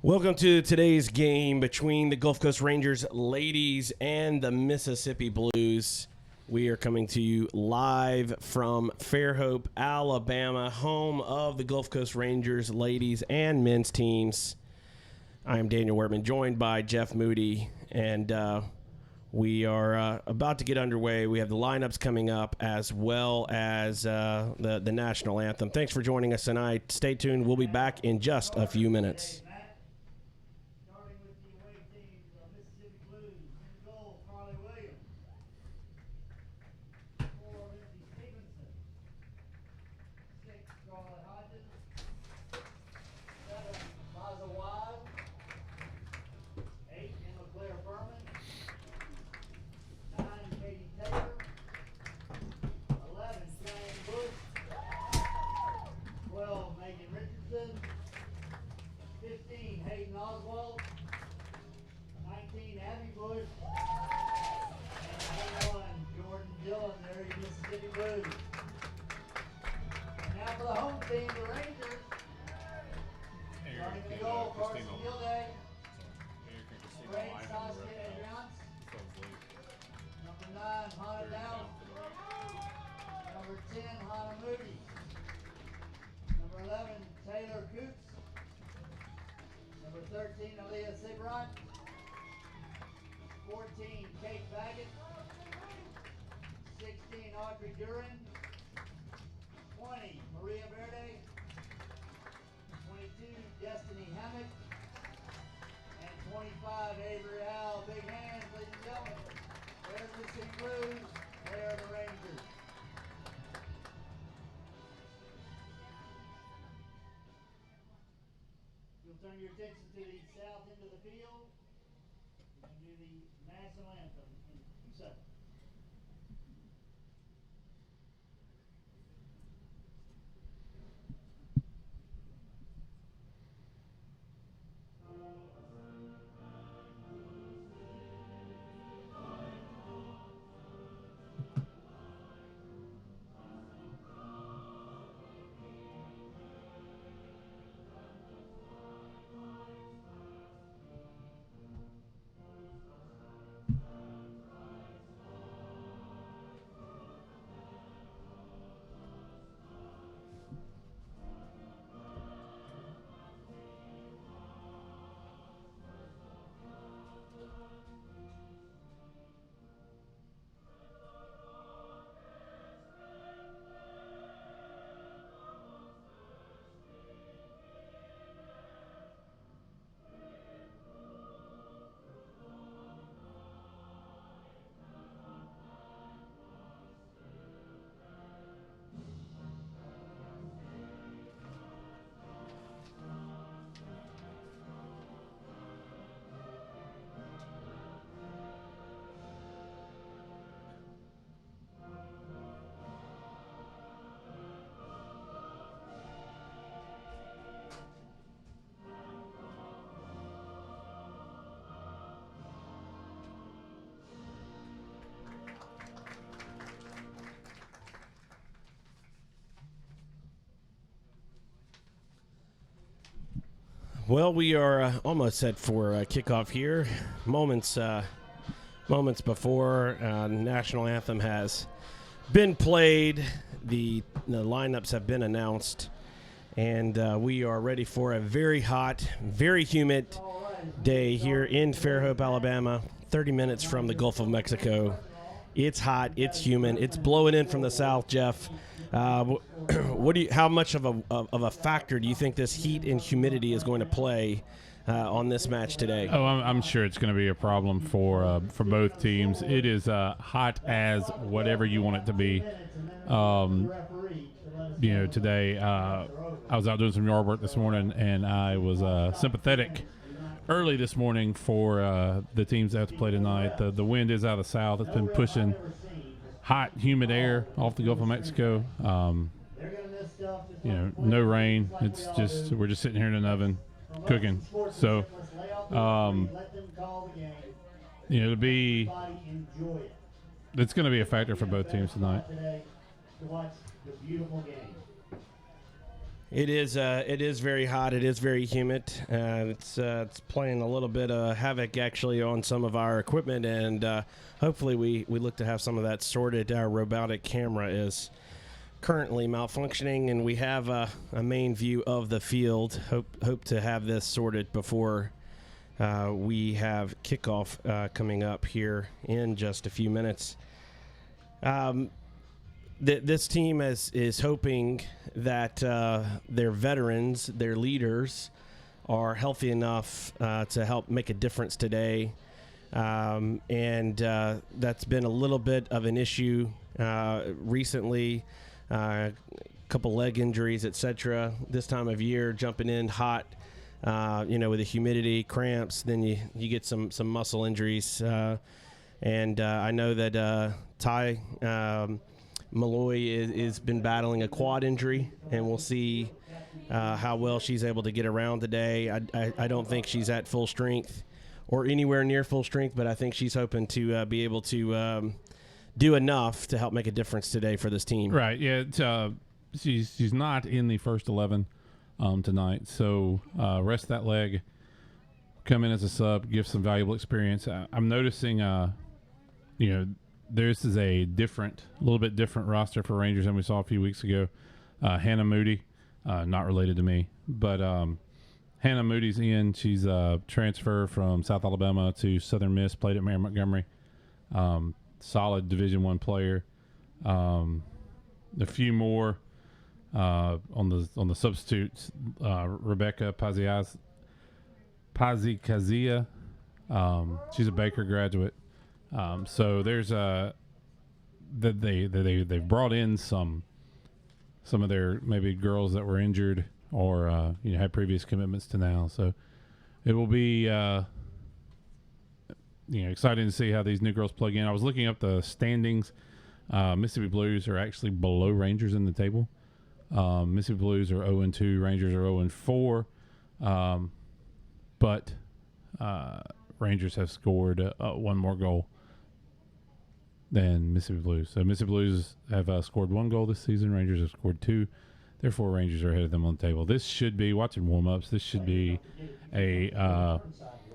Welcome to today's game between the Gulf Coast Rangers ladies and the Mississippi Blues. We are coming to you live from Fairhope, Alabama, home of the Gulf Coast Rangers ladies and men's teams. I am Daniel Wertman, joined by Jeff Moody, and we are about to get underway. We have the lineups coming up as well as the national anthem. Thanks for joining us tonight. Stay tuned. We'll be back in just a few minutes. Turn your attention to the south end of the field. We're going to do the national anthem in 2 seconds. Well, we are almost set for kickoff here. Moments before national anthem has been played, the lineups have been announced, and we are ready for a very hot, very humid day here in Fairhope, Alabama. 30 minutes from the Gulf of Mexico. It's hot. It's humid. It's blowing in from the south, Jeff. How much of a factor do you think this heat and humidity is going to play on this match today? Oh, I'm sure it's going to be a problem for both teams. It is hot as whatever you want it to be. Today I was out doing some yard work this morning, and I was sympathetic early this morning for the teams that have to play tonight. The wind is out of the south. It's been pushing hot, humid air off the Gulf of Mexico. No rain. It's just we're just sitting here in an oven cooking. So, it's going to be a factor for both teams tonight. It is very hot. It is very humid. It's playing a little bit of havoc actually on some of our equipment, and hopefully we look to have some of that sorted. Our robotic camera is currently malfunctioning, and we have a main view of the field. Hope to have this sorted before we have kickoff coming up here in just a few minutes. This team is hoping that their veterans, their leaders, are healthy enough to help make a difference today. And that's been a little bit of an issue recently. A couple leg injuries, etc. This time of year, jumping in hot, with the humidity, cramps, then you get some muscle injuries. And I know that Ty Malloy has been battling a quad injury, and we'll see how well she's able to get around today. I don't think she's at full strength or anywhere near full strength, but I think she's hoping to be able to do enough to help make a difference today for this team. Right. Yeah. She's not in the first 11 tonight, so rest that leg, come in as a sub, give some valuable experience. I'm noticing, this is a little bit different roster for Rangers than we saw a few weeks ago. Hannah Moody, not related to me, but Hannah Moody's in. She's a transfer from South Alabama to Southern Miss, played at Mary Montgomery. Solid Division I player. A few more on the substitutes. Rebecca Pazikazia. She's a Baker graduate. So there's they've brought in some of their maybe girls that were injured or had previous commitments to now. So it will be exciting to see how these new girls plug in. I was looking up the standings. Mississippi Blues are actually below Rangers in the table. Mississippi Blues are 0-2, Rangers are 0-4, but Rangers have scored one more goal than Mississippi Blues. So Mississippi Blues have scored one goal this season. Rangers have scored two. Therefore, Rangers are ahead of them on the table. This should be, watching warm-ups, this should be a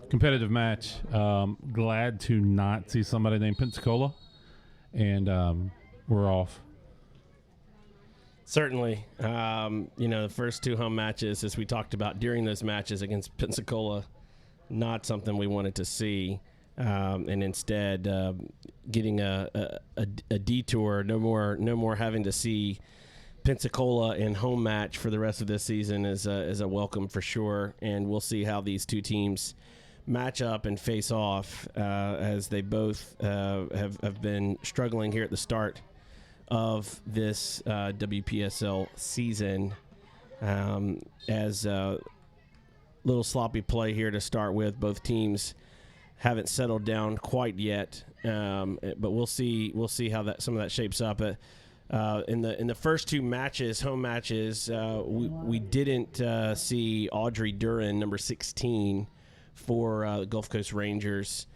competitive match. Glad to not see somebody named Pensacola, and we're off. Certainly. The first two home matches, as we talked about during those matches against Pensacola, not something we wanted to see. And instead getting a detour, no more having to see Pensacola in home match for the rest of this season is a welcome for sure. And we'll see how these two teams match up and face off as they both have been struggling here at the start of this WPSL season. As little sloppy play here to start with. Both teams haven't settled down quite yet, but we'll see how some of that shapes up. In the first two matches, home matches, we didn't see Audrey Duran, number 16, for Gulf Coast Rangers.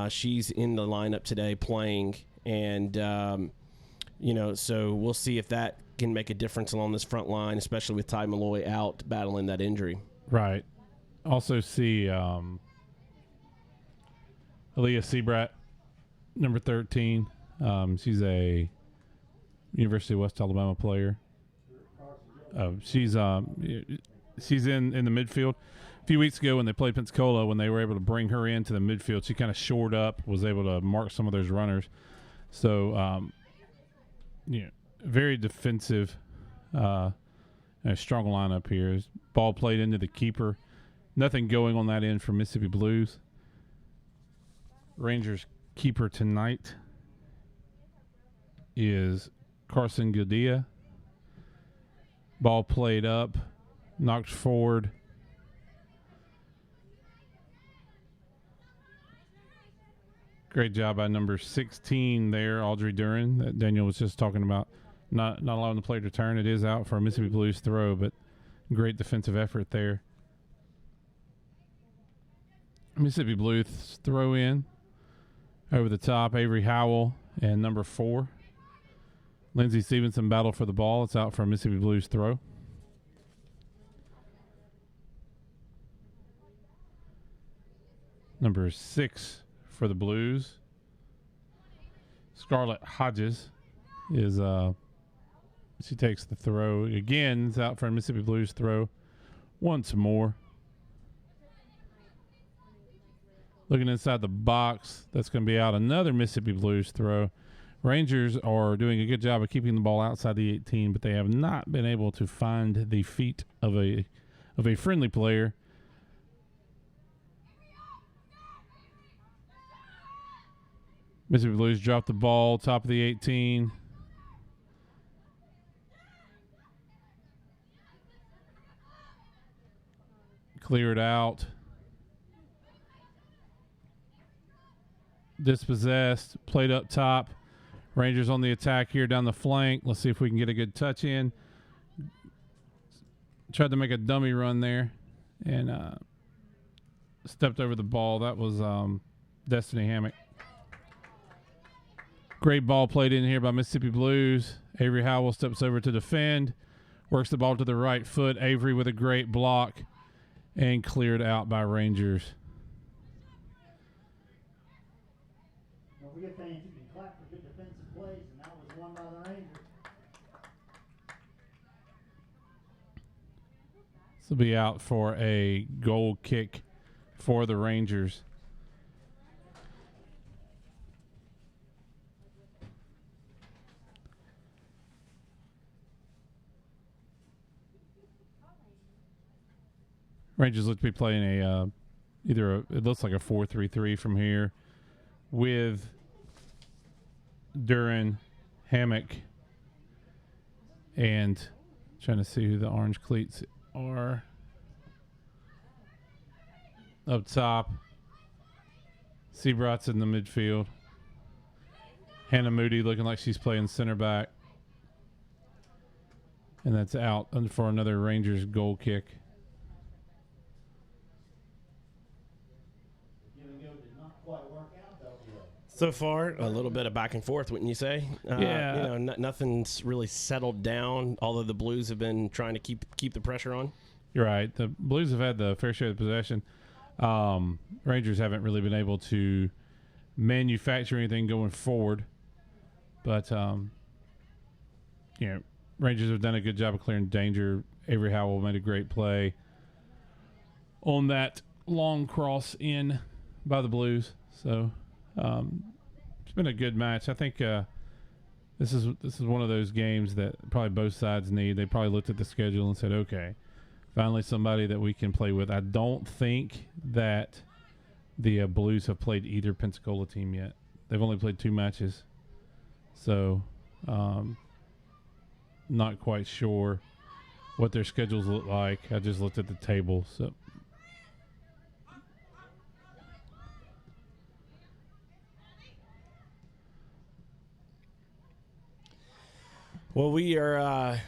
She's in the lineup today playing, and so we'll see if that can make a difference along this front line, especially with Ty Malloy out battling that injury. Right. Also see Aaliyah Sebrat, number 13. She's a University of West Alabama player. She's in the midfield. A few weeks ago when they played Pensacola, when they were able to bring her into the midfield, she kind of shored up, was able to mark some of those runners. So, very defensive, a strong lineup here. Ball played into the keeper. Nothing going on that end for Mississippi Blues. Rangers keeper tonight is Carson Godia. Ball played up, knocked forward. Great job by number 16 there, Audrey Duran, that Daniel was just talking about. Not allowing the play to return. It is out for a Mississippi Blues throw, but great defensive effort there. Mississippi Blues throw in over the top. Avery Howell and number 4. Lindsey Stevenson battle for the ball. It's out for a Mississippi Blues throw. number 6 for the Blues. Scarlett Hodges is she takes the throw again. It's out for a Mississippi Blues throw once more. Looking inside the box, that's going to be out another Mississippi Blues throw. Rangers are doing a good job of keeping the ball outside the 18, but they have not been able to find the feet of a friendly player. Mississippi Blues dropped the ball, top of the 18. Cleared out. Dispossessed. Played up top. Rangers on the attack here down the flank. Let's see if we can get a good touch in. Tried to make a dummy run there and stepped over the ball. That was Destiny Hammock. Great ball played in here by Mississippi Blues. Avery Howell steps over to defend. Works the ball to the right foot. Avery with a great block and cleared out by Rangers. Don't forget, fans, you can clap for good defensive plays, and that was won by the Rangers. This will be out for a goal kick for the Rangers. Rangers look to be playing it looks like a 4-3-3 from here with Duran, Hammock, and trying to see who the orange cleats are. Up top, Seabrot's in the midfield. Hannah Moody looking like she's playing center back. And that's out for another Rangers goal kick. So far, a little bit of back and forth, wouldn't you say? Yeah. Nothing's really settled down, although the Blues have been trying to keep the pressure on. You're right. The Blues have had the fair share of possession. Rangers haven't really been able to manufacture anything going forward. But, Rangers have done a good job of clearing danger. Avery Howell made a great play on that long cross in by the Blues. So, it's been a good match. I think this is one of those games that probably both sides need. They probably looked at the schedule and said, okay, finally somebody that we can play with. I don't think that the Blues have played either Pensacola team yet. They've only played 2 matches. So, not quite sure what their schedules look like. I just looked at the table. So. Well, we are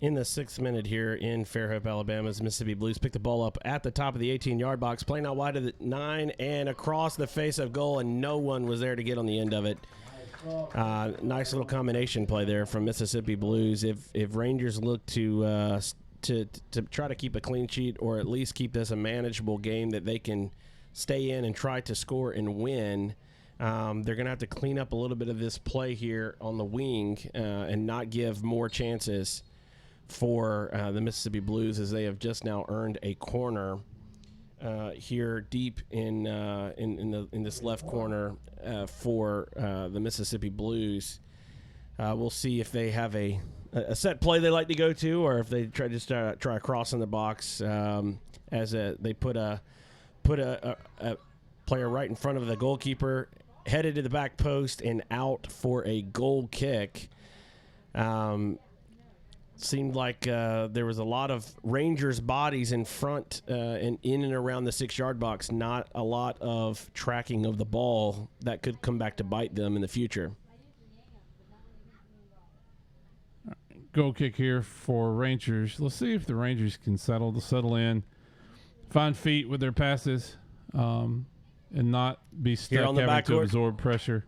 in the 6th minute here in Fairhope, Alabama's Mississippi Blues pick the ball up at the top of the 18-yard box, playing out wide of the 9 and across the face of goal, and no one was there to get on the end of it. Nice little combination play there from Mississippi Blues. If Rangers look to try to keep a clean sheet or at least keep this a manageable game that they can stay in and try to score and win, they're going to have to clean up a little bit of this play here on the wing and not give more chances for the Mississippi Blues, as they have just now earned a corner here deep in this left corner for the Mississippi Blues. We'll see if they have a set play they like to go to, or if they try a cross in the box as they put a player right in front of the goalkeeper, headed to the back post and out for a goal kick. Seemed like there was a lot of Rangers bodies in front and in and around the 6-yard box, not a lot of tracking of the ball that could come back to bite them in the future. Goal kick here for Rangers. Let's see if the Rangers can settle in, find feet with their passes, and not be stuck having to absorb pressure.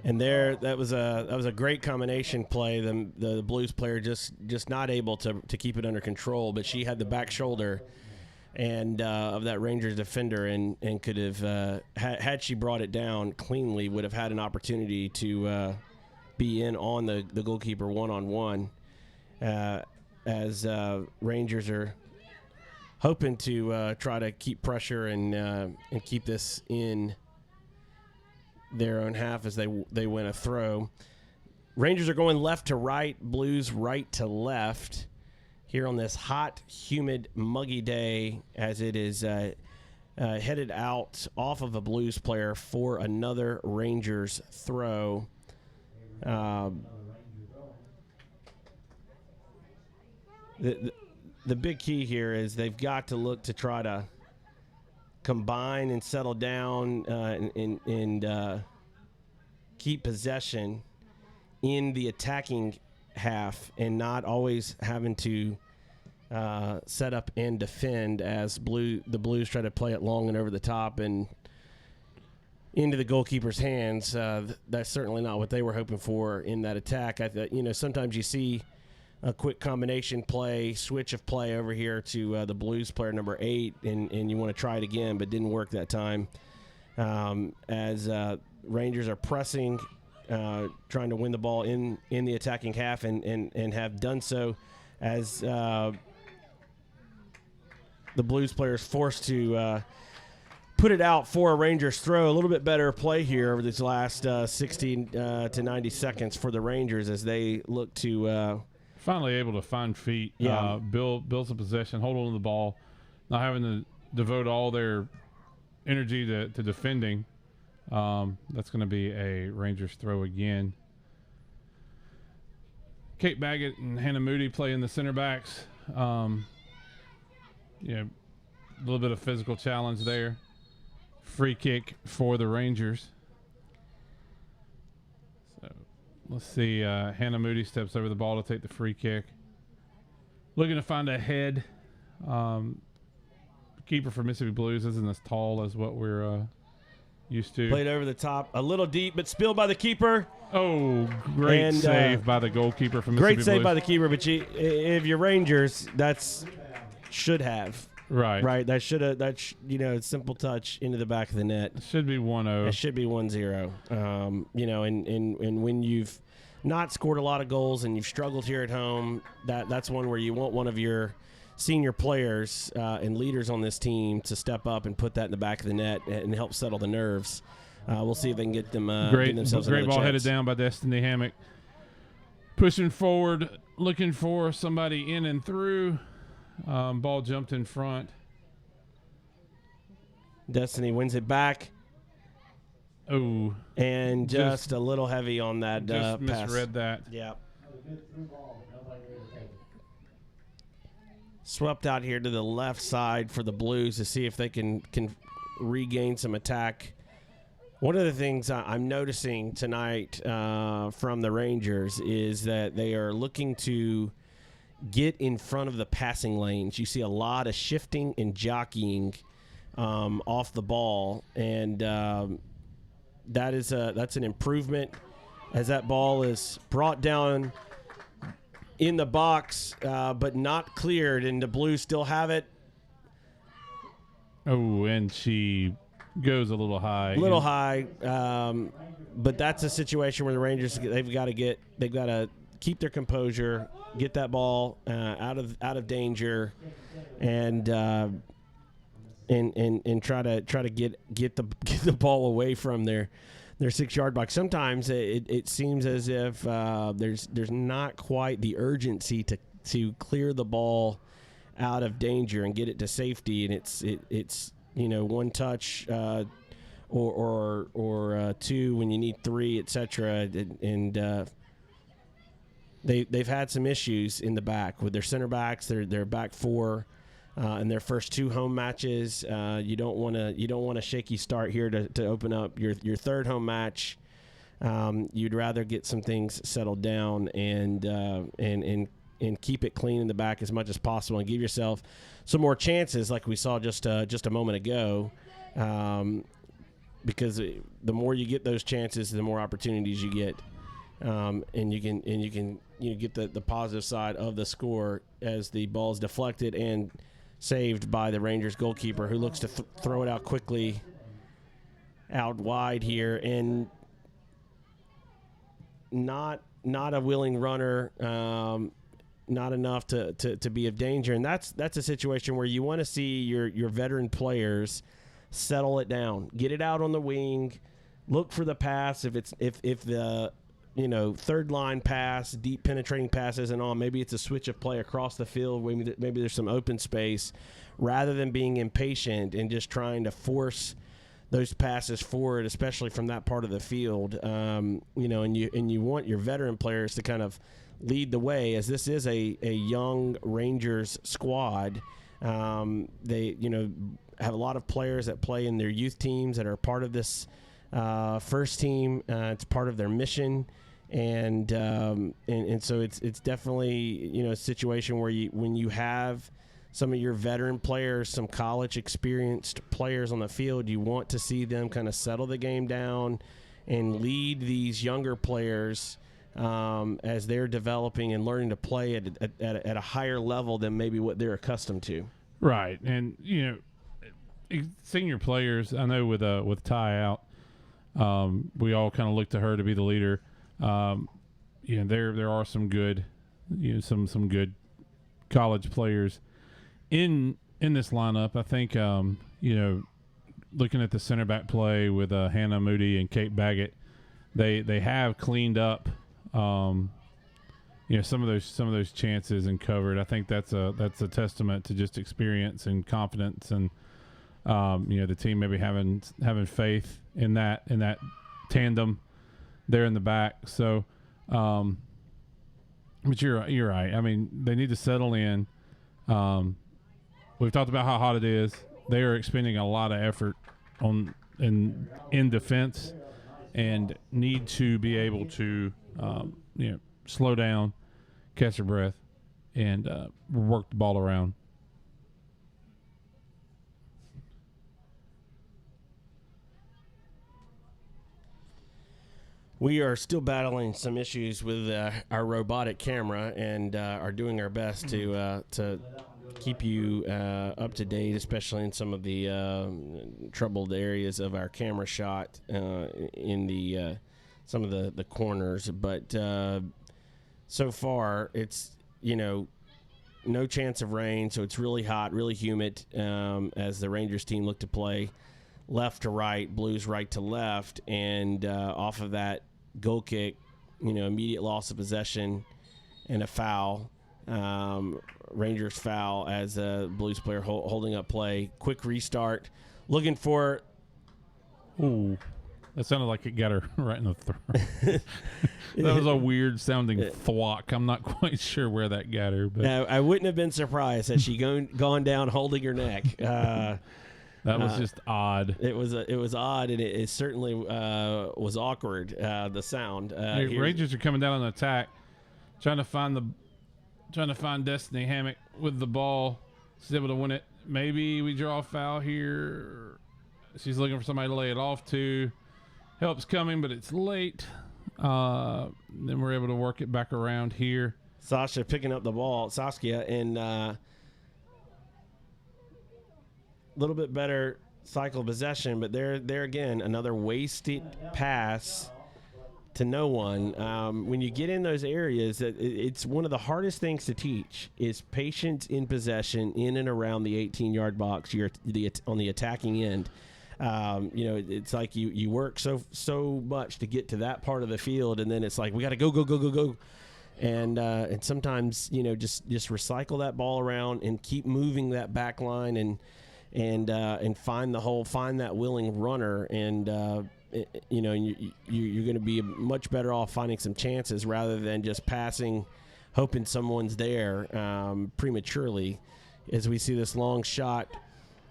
And that was a great combination play. The Blues player just not able to keep it under control, but she had the back shoulder and of that Rangers defender, and could have had she brought it down cleanly, would have had an opportunity to be in on the goalkeeper one-on-one, as Rangers are hoping to try to keep pressure and keep this in their own half as they win a throw. Rangers are going left to right, Blues right to left here on this hot, humid, muggy day as it is headed out off of a Blues player for another Rangers throw. The big key here is they've got to look to try to combine and settle down and keep possession in the attacking half and not always having to set up and defend as the Blues try to play it long and over the top and into the goalkeeper's hands. That's certainly not what they were hoping for in that attack. Sometimes you see a quick combination play, switch of play over here to the Blues player number 8, and you want to try it again, but didn't work that time. As Rangers are pressing, trying to win the ball in the attacking half and have done so as the Blues players forced to put it out for a Rangers throw. A little bit better play here over these last 60 to 90 seconds for the Rangers as they look to finally able to find feet, Yeah. build some possession, hold on to the ball, not having to devote all their energy to defending. That's going to be a Rangers throw again. Kate Baggett and Hannah Moody playing the center backs. A little bit of physical challenge there. Free kick for the Rangers. So let's see. Hannah Moody steps over the ball to take the free kick. Looking to find a head. Keeper for Mississippi Blues isn't as tall as what we're used to. played over the top, a little deep, but spilled by the keeper. Oh, great And, save by the goalkeeper for Mississippi Great Blues. save by the keeper, but if you're Rangers, that's should have. Right. That should have. Simple touch into the back of the net. It should be 1-0. It should be 1-0. And when you've not scored a lot of goals and you've struggled here at home, that's one where you want one of your senior players and leaders on this team to step up and put that in the back of the net and help settle the nerves. We'll see if they can get them. Great themselves ball another headed chance. down by Destiny Hammock. Pushing forward, looking for somebody in and through. Ball jumped in front. Destiny wins it back. Oh, And just a little heavy on that just pass. misread that. Yeah. Swept out here to the left side for the Blues to see if they can regain some attack. One of the things I'm noticing tonight from the Rangers is that they are looking to get in front of the passing lanes. You see a lot of shifting and jockeying off the ball, and that's an improvement as that ball is brought down in the box, but not cleared, and the Blues still have it. Oh, and she goes a little high. But that's a situation where the Rangers they've got to keep their composure, get that ball out of danger, and try to get the ball away from their 6-yard box. Sometimes it seems as if there's not quite the urgency to clear the ball out of danger and get it to safety, and it's one touch or two when you need 3, etc. And they've had some issues in the back with their center backs. Their back 4 in their first 2 home matches. You don't want a shaky start here to open up your third home match. You'd rather get some things settled down and keep it clean in the back as much as possible and give yourself some more chances, like we saw just a moment ago. Because the more you get those chances, the more opportunities you get, and you can get the positive side of the score as the ball is deflected and saved by the Rangers goalkeeper, who looks to throw it out quickly out wide here, and not a willing runner, not enough to be of danger. And that's a situation where you want to see your veteran players settle it down, get it out on the wing, look for the pass. If the third line pass, deep penetrating pass isn't on, maybe it's a switch of play across the field. Maybe there's some open space, rather than being impatient and just trying to force those passes forward, especially from that part of the field. And you want your veteran players to kind of lead the way, as this is a young Rangers squad. They have a lot of players that play in their youth teams that are part of this first team. It's part of their mission, and so it's definitely a situation where when you have some of your veteran players, some college experienced players on the field, you want to see them kind of settle the game down and lead these younger players as they're developing and learning to play at a higher level than maybe what they're accustomed to. Right, and senior players, I know with Ty out, we all kind of look to her to be the leader. There are some good, some good college players in this lineup. I think looking at the center back play with Hannah Moody and Kate Baggett, they have cleaned up some of those chances and covered. I think that's a testament to just experience and confidence, and the team maybe having faith in that tandem there in the back. So, but you're right. I mean, they need to settle in. We've talked about how hot it is. They are expending a lot of effort in defense, and need to be able to slow down, catch their breath, and work the ball around. We are still battling some issues with our robotic camera, and are doing our best to keep you up to date, especially in some of the troubled areas of our camera shot in the some of the corners. But so far, it's no chance of rain, so it's really hot, really humid as the Rangers team look to play left to right, Blues right to left, and off of that goal kick, immediate loss of possession and a foul. Rangers foul as a Blues player holding up play. Quick restart, looking for. Ooh, that sounded like it got her right in the throat. That was a weird sounding thwack. I'm not quite sure where that got her, but I wouldn't have been surprised had she gone down holding her neck. That was just odd. It was odd, and it certainly was awkward. The sound. Rangers are coming down on attack, trying to find Destiny Hammock with the ball. She's able to win it. Maybe we draw a foul here. She's looking for somebody to lay it off to. Help's coming, but it's late. Then we're able to work it back around here. Saskia picking up the ball. Saskia, and little bit better cycle of possession, but there again, another wasted pass to no one. When you get in those areas, it's one of the hardest things to teach is patience in possession in and around the 18-yard box. You're on the attacking end. It's like you work so much to get to that part of the field, and then it's like we got to go. And sometimes just recycle that ball around and keep moving that back line and find that willing runner, and you're going to be much better off finding some chances rather than just passing, hoping someone's there prematurely. As we see this long shot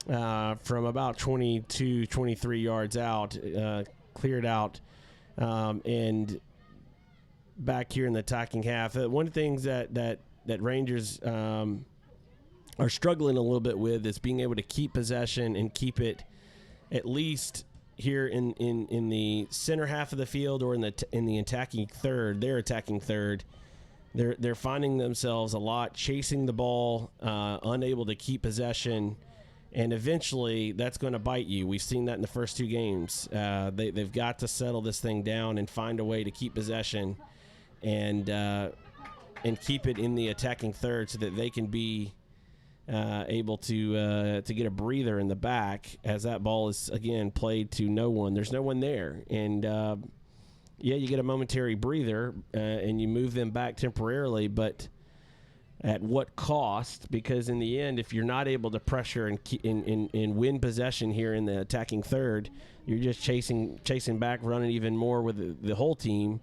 from about 22, 23 yards out, cleared out, and back here in the attacking half. One of the things that Rangers are struggling a little bit with is being able to keep possession and keep it at least here in the center half of the field or in the attacking third, their attacking third, they're finding themselves a lot chasing the ball, unable to keep possession, and eventually that's going to bite you. We've seen that in the first 2 games. They've got to settle this thing down and find a way to keep possession and keep it in the attacking third so that they can be able to get a breather in the back as that ball is, again, played to no one. There's no one there. And, you get a momentary breather and you move them back temporarily, but at what cost? Because in the end, if you're not able to pressure and win possession here in the attacking third, you're just chasing back, running even more with the whole team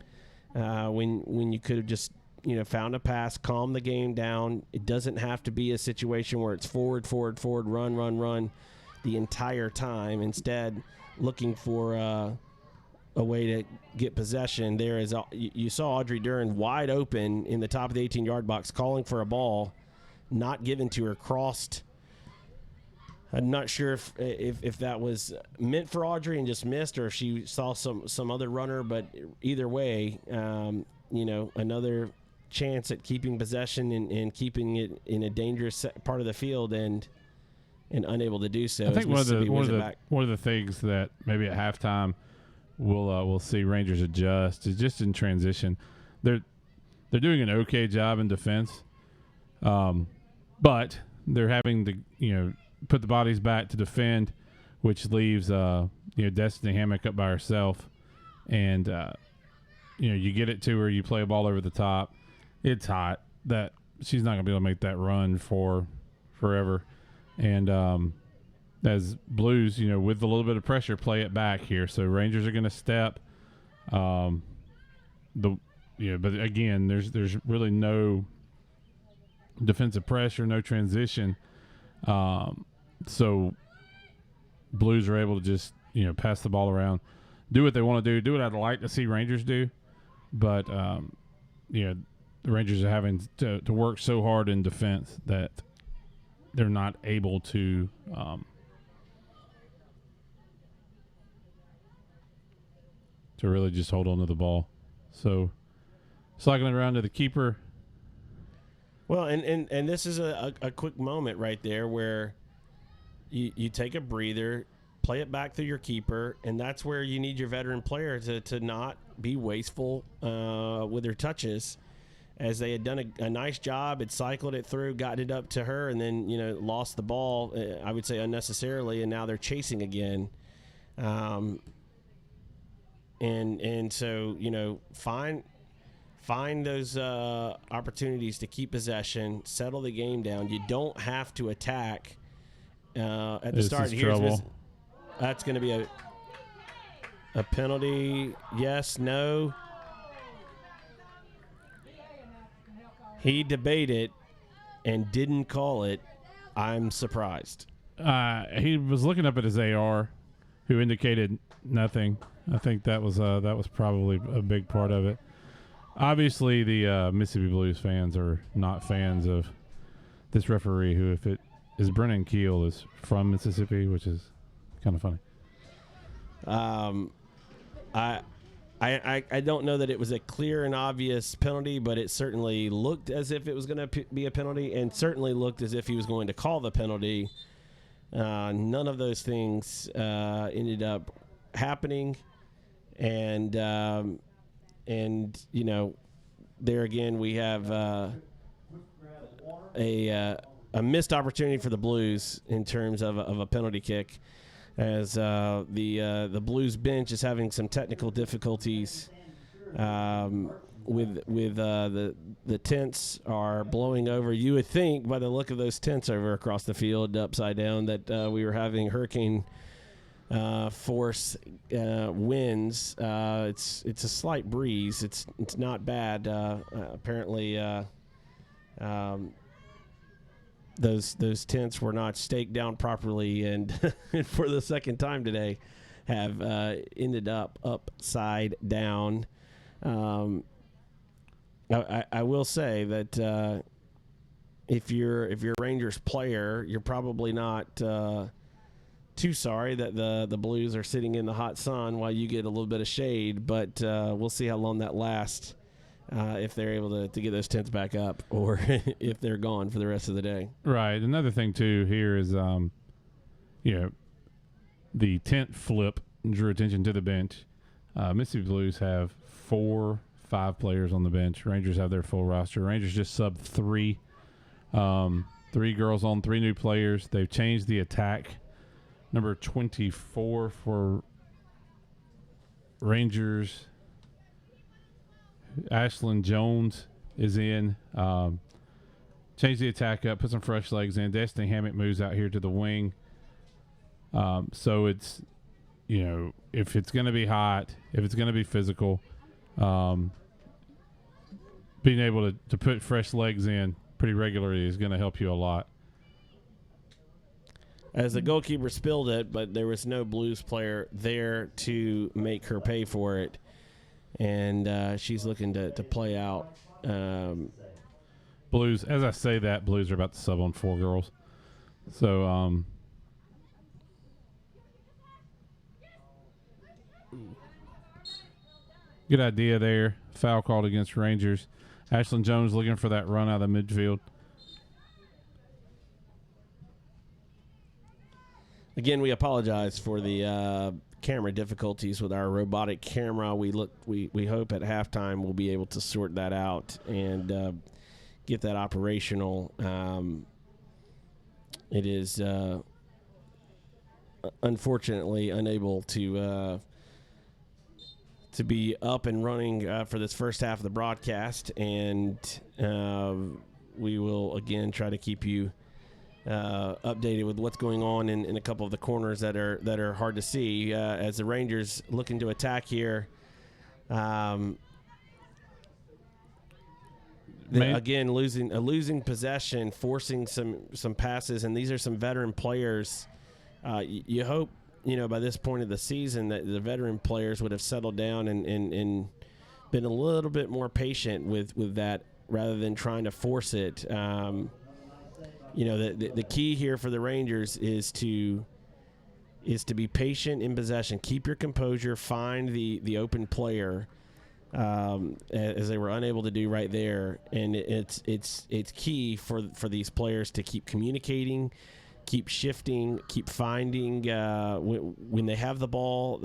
when you could have just found a pass, calm the game down. It doesn't have to be a situation where it's forward, run the entire time. Instead, looking for a way to get possession. There is you saw Audrey Duran wide open in the top of the 18-yard box, calling for a ball, not given to her, crossed. I'm not sure if that was meant for Audrey and just missed, or if she saw some other runner. But either way, another chance at keeping possession and keeping it in a dangerous part of the field and unable to do so. I think one of the things that maybe at halftime we'll see Rangers adjust is just in transition. They're doing an okay job in defense, but they're having to put the bodies back to defend, which leaves Destiny Hammock up by herself, and you get it to her, you play a ball over the top. It's hot. That she's not going to be able to make that run for forever. And as Blues, with a little bit of pressure, play it back here. So Rangers are going to step. But again, there's really no defensive pressure, no transition. So Blues are able to just pass the ball around, do what they want to do what I'd like to see Rangers do. But the Rangers are having to work so hard in defense that they're not able to really just hold on to the ball. So cycling around to the keeper. Well, and this is a quick moment right there where you take a breather, play it back through your keeper, and that's where you need your veteran player to not be wasteful with their touches, as they had done a nice job, had cycled it through, gotten it up to her, and then lost the ball, I would say unnecessarily, and now they're chasing again. And so find those opportunities to keep possession, settle the game down. You don't have to attack at the start. That's going to be a penalty. Yes, no. He debated and didn't call it. I'm surprised. He was looking up at his AR, who indicated nothing. I think that was probably a big part of it. Obviously, the Mississippi Blues fans are not fans of this referee, who, if it is Brennan Keel, is from Mississippi, which is kind of funny. I don't know that it was a clear and obvious penalty, but it certainly looked as if it was going to be a penalty, and certainly looked as if he was going to call the penalty. None of those things ended up happening, and there again we have a missed opportunity for the Blues in terms of a penalty kick, as the Blues bench is having some technical difficulties with the tents are blowing over. You would think, by the look of those tents over across the field upside down, that we were having hurricane force winds. It's a slight breeze. It's not bad. Apparently, those tents were not staked down properly, and for the second time today, have ended up upside down. I will say that if you're a Rangers player, you're probably not too sorry that the Blues are sitting in the hot sun while you get a little bit of shade, but we'll see how long that lasts. if they're able to get those tents back up, or if they're gone for the rest of the day. Right. Another thing too here is, the tent flip drew attention to the bench. Mississippi Blues have 5 players on the bench. Rangers have their full roster. Rangers just subbed 3. 3 girls on, 3 new players. They've changed the attack. Number 24 for Rangers, Ashlyn Jones is in. Changed the attack up, put some fresh legs in. Destiny Hammock moves out here to the wing. So it's, if it's going to be hot, if it's going to be physical, being able to put fresh legs in pretty regularly is going to help you a lot. As the goalkeeper spilled it, but there was no Blues player there to make her pay for it. And she's looking to play out. Blues, as I say that, Blues are about to sub on 4 girls. So, good idea there. Foul called against Rangers. Ashlyn Jones looking for that run out of the midfield. Again, we apologize for the camera difficulties with our robotic camera. We hope at halftime we'll be able to sort that out and get that operational. It is unfortunately unable to be up and running for this first half of the broadcast, and we will again try to keep you updated with what's going on in a couple of the corners that are hard to see as the Rangers looking to attack here. Again, losing possession, forcing some passes, and these are some veteran players. You hope, by this point of the season that the veteran players would have settled down and been a little bit more patient with that rather than trying to force it. The key here for the Rangers is to be patient in possession. Keep your composure. Find the open player, as they were unable to do right there. And it's key for these players to keep communicating, keep shifting, keep finding when they have the ball,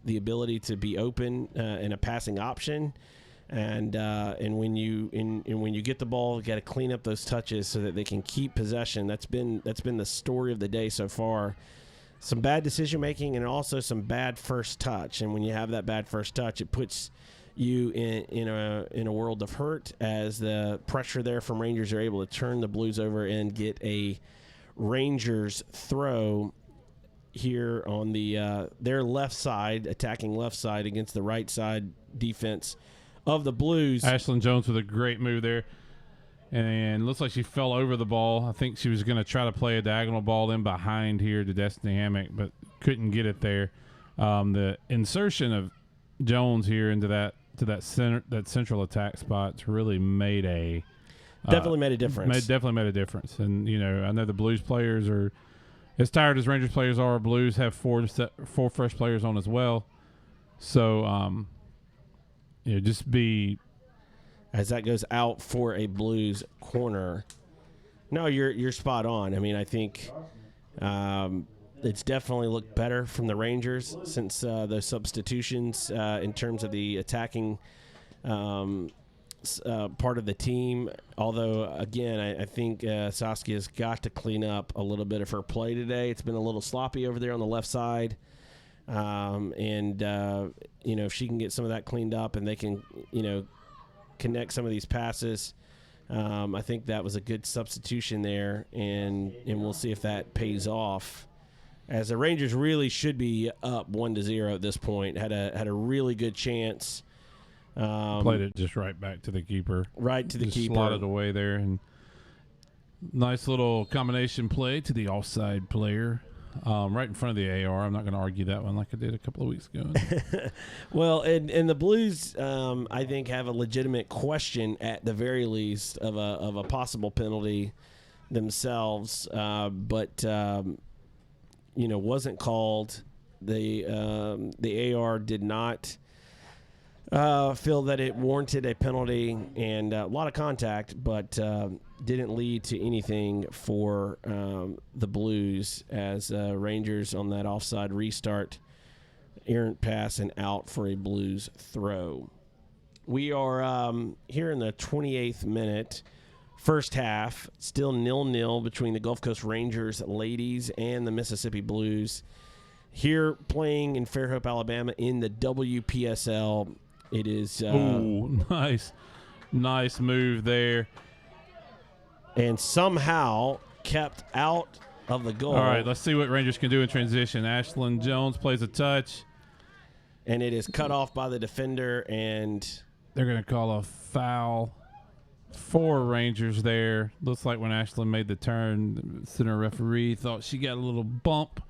the ability to be open in a passing option. And when you get the ball, you got to clean up those touches so that they can keep possession. That's been the story of the day so far. Some bad decision making and also some bad first touch. And when you have that bad first touch, it puts you in a world of hurt as the pressure there from Rangers are able to turn the Blues over and get a Rangers throw here on the their left side, attacking left side against the right side defense of the Blues. Ashlyn Jones with a great move there. And looks like she fell over the ball. I think she was going to try to play a diagonal ball in behind here to Destiny Hammock, but couldn't get it there. The insertion of Jones here into that central attack spot's really made a definitely made a difference. Definitely made a difference. And I know the Blues players are as tired as Rangers players are. Blues have four fresh players on as well. So just be. As that goes out for a Blues corner. No, you're spot on. I mean, I think it's definitely looked better from the Rangers since those substitutions in terms of the attacking part of the team. Although, again, I think Saskia's got to clean up a little bit of her play today. It's been a little sloppy over there on the left side. If she can get some of that cleaned up and they can, connect some of these passes. I think that was a good substitution there, and we'll see if that pays off. As the Rangers really should be up 1-0 at this point. Had a really good chance. Played it just right back to the keeper. Right to the keeper. Slotted away there, and nice little combination play to the offside player. Right in front of the AR. I'm not going to argue that one like I did a couple of weeks ago. Well, and the Blues, I think, have a legitimate question at the very least of a possible penalty themselves, but wasn't called. The AR did not feel that it warranted a penalty and a lot of contact, but didn't lead to anything for the Blues as Rangers on that offside restart, errant pass and out for a Blues throw. We are here in the 28th minute, first half, still 0-0 between the Gulf Coast Rangers ladies and the Mississippi Blues. Here playing in Fairhope, Alabama in the WPSL. It is Ooh, nice move there. And somehow kept out of the goal. All right, let's see what Rangers can do in transition. Ashlyn Jones plays a touch. And it is cut off by the defender, and they're going to call a foul for Rangers there. Looks like when Ashlyn made the turn, the center referee thought she got a little bump,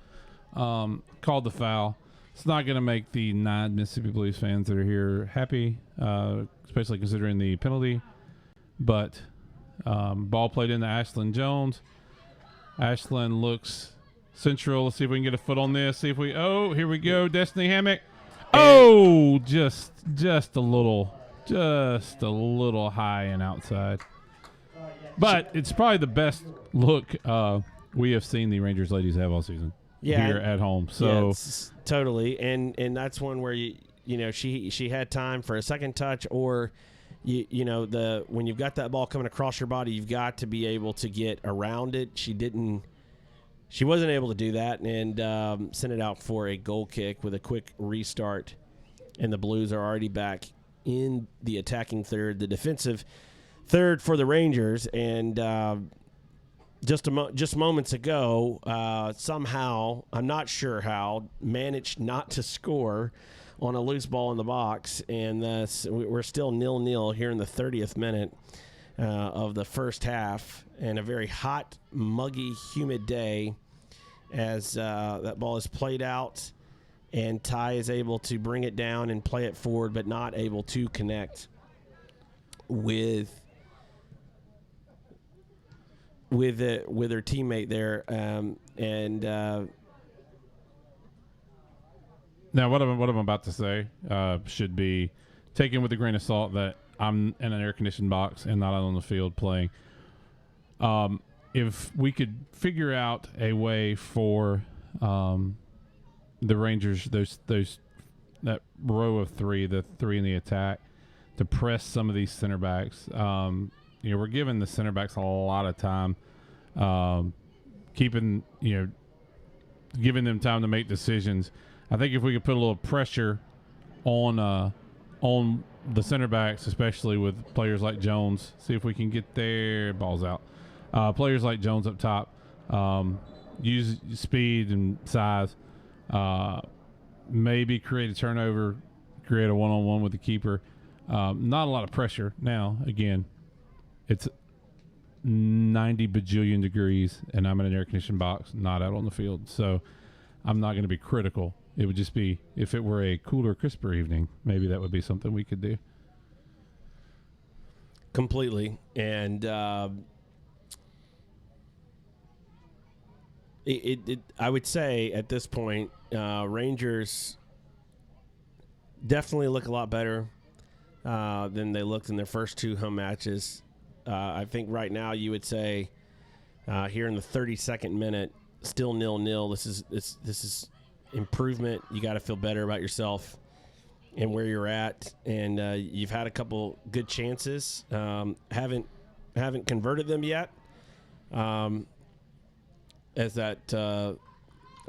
called the foul. It's not going to make the 9 Mississippi Blues fans that are here happy, especially considering the penalty. But ball played into Ashlyn Jones. Ashlyn looks central. Let's see if we can get a foot on this. See if we. Oh, here we go. Destiny Hammock. Oh, just a little high and outside. But it's probably the best look we have seen the Rangers ladies have all season. Here at home. So totally, and that's one where she had time for a second touch, or when you've got that ball coming across your body, you've got to be able to get around it. She wasn't able to do that, and sent it out for a goal kick with a quick restart, and the Blues are already back in the attacking third, the defensive third for the Rangers, and just moments ago, somehow, I'm not sure how, managed not to score on a loose ball in the box, and we're still 0-0 here in the 30th minute of the first half, and a very hot, muggy, humid day as that ball is played out, and Ty is able to bring it down and play it forward, but not able to connect with her teammate there, now what I'm about to say should be taken with a grain of salt, that I'm in an air-conditioned box and not out on the field playing. If we could figure out a way for the Rangers, that row of three, the three in the attack, to press some of these center backs. We're giving the center backs a lot of time, giving them time to make decisions. I think if we could put a little pressure on the center backs, especially with players like Jones, see if we can get their balls out. Players like Jones up top, use speed and size, maybe create a turnover, create a one-on-one with the keeper. Not a lot of pressure. Now, again, it's 90 bajillion degrees, and I'm in an air-conditioned box, not out on the field. So I'm not going to be critical. It would just be, if it were a cooler, crisper evening, maybe that would be something we could do. Completely. And I would say at this point, Rangers definitely look a lot better than they looked in their first two home matches. I think right now you would say here in the 32nd minute, still 0-0. This is improvement. You got to feel better about yourself and where you're at. And you've had a couple good chances. Haven't converted them yet. As that a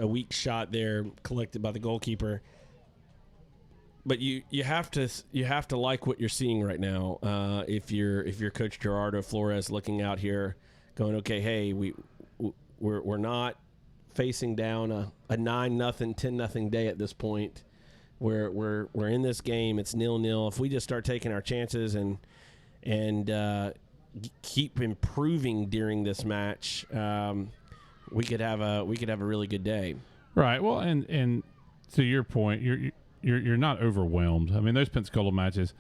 weak shot there collected by the goalkeeper. But you have to like what you're seeing right now. If you're Coach Gerardo Flores looking out here, going, okay, hey, we're not facing down a 9-0, 10-0 day at this point. We're in this game. It's 0-0. If we just start taking our chances and keep improving during this match, we could have a really good day. Right. Well, and to your point, you're not overwhelmed. I mean, those Pensacola matches,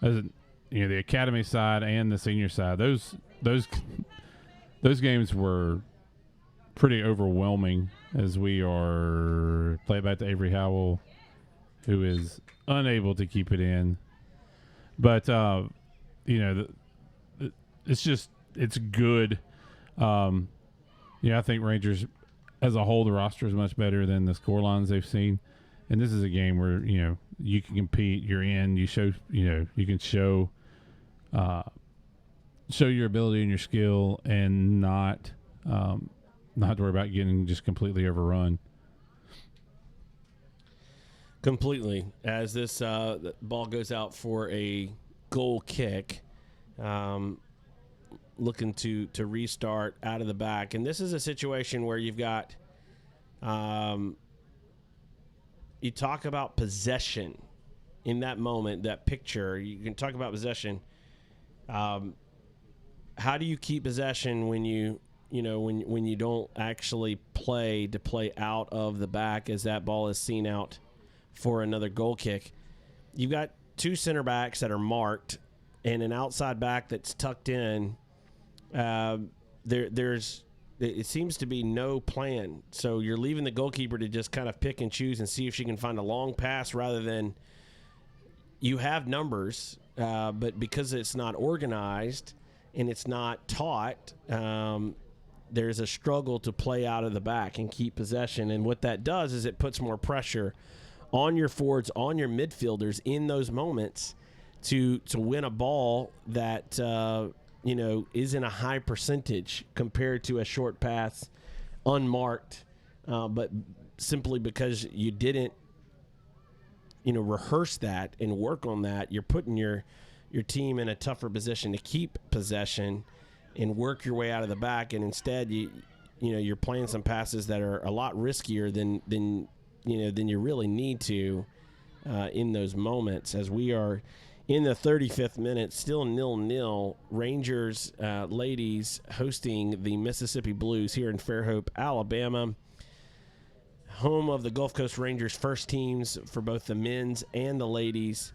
the academy side and the senior side, those games were pretty overwhelming, as we are play it back to Avery Howell, who is unable to keep it in. But it's good. I think Rangers as a whole, the roster is much better than the score lines they've seen. And this is a game where, you can compete, you're in, you show, you can show your ability and your skill and not have to worry about getting just completely overrun. Completely. As this the ball goes out for a goal kick, looking to restart out of the back. And this is a situation where you've got you talk about possession in that moment, that picture. You can talk about possession. How do you keep possession when you don't actually play out of the back as that ball is seen out for another goal kick? You've got two center backs that are marked and an outside back that's tucked in. It seems to be no plan. So you're leaving the goalkeeper to just kind of pick and choose and see if she can find a long pass rather than you have numbers, but because it's not organized and it's not taught, there's a struggle to play out of the back and keep possession. And what that does is it puts more pressure on your forwards, on your midfielders in those moments to win a ball that is in a high percentage compared to a short pass, unmarked, but simply because you didn't, rehearse that and work on that, you're putting your team in a tougher position to keep possession and work your way out of the back. And instead, you're playing some passes that are a lot riskier than you really need to in those moments. As we are in the 35th minute, still 0-0. Rangers ladies hosting the Mississippi Blues here in Fairhope, Alabama, home of the Gulf Coast Rangers first teams for both the men's and the ladies.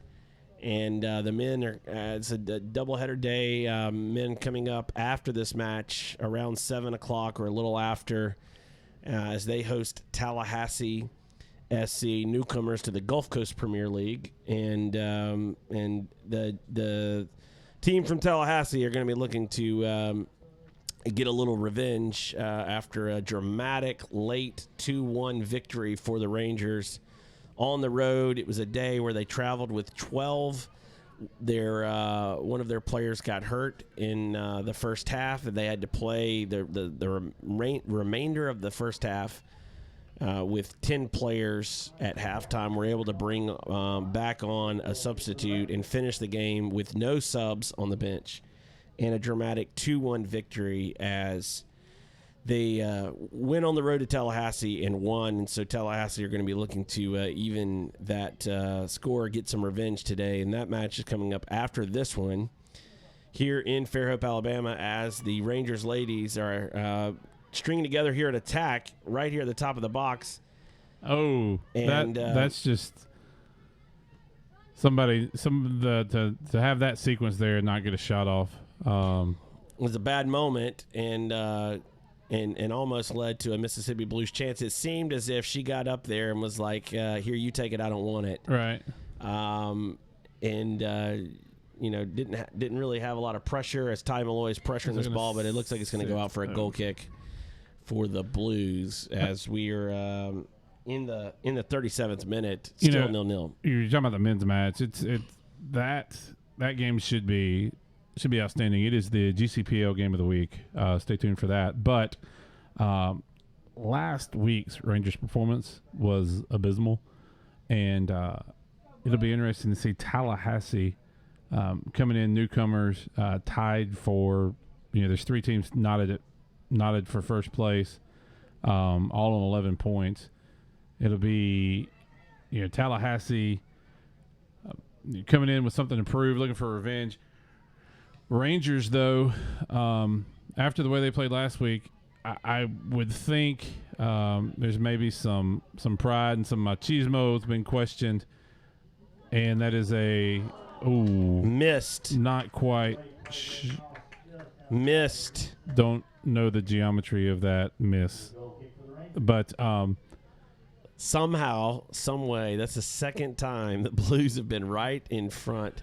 And the men are it's a doubleheader day. Men coming up after this match around 7 o'clock or a little after, as they host Tallahassee SC, newcomers to the Gulf Coast Premier League, and the team from Tallahassee are going to be looking to get a little revenge after a dramatic late 2-1 victory for the Rangers on the road. It was a day where they traveled with 12. One of their players got hurt in the first half, and they had to play the remainder of the first half with 10 players at halftime. We're able to bring back on a substitute and finish the game with no subs on the bench, and a dramatic 2-1 victory as they went on the road to Tallahassee and won. And so Tallahassee are going to be looking to even that score, get some revenge today. And that match is coming up after this one here in Fairhope, Alabama, as the Rangers ladies are stringing together here at attack right here at the top of the box. Oh, and that's just to have that sequence there and not get a shot off. It was a bad moment, and almost led to a Mississippi Blues chance. It seemed as if she got up there and was like, here, you take it, I don't want it. Right. Didn't really have a lot of pressure as Ty Malloy's pressuring this ball, but it looks like it's going to go out for a goal kick for the Blues as we are in the 37th minute, still 0-0. You're talking about the men's match. That game should be outstanding. It is the GCPL game of the week. Stay tuned for that. But last week's Rangers performance was abysmal, and it'll be interesting to see Tallahassee coming in, newcomers, tied for, there's 3 teams knotted for first place, all on 11 points. It'll be, Tallahassee coming in with something to prove, looking for revenge. Rangers, though, after the way they played last week, I would think there's maybe some pride and some machismo has been questioned, and that is missed. Not quite. Missed. Don't know the geometry of that miss, but somehow, some way, that's the second time the Blues have been right in front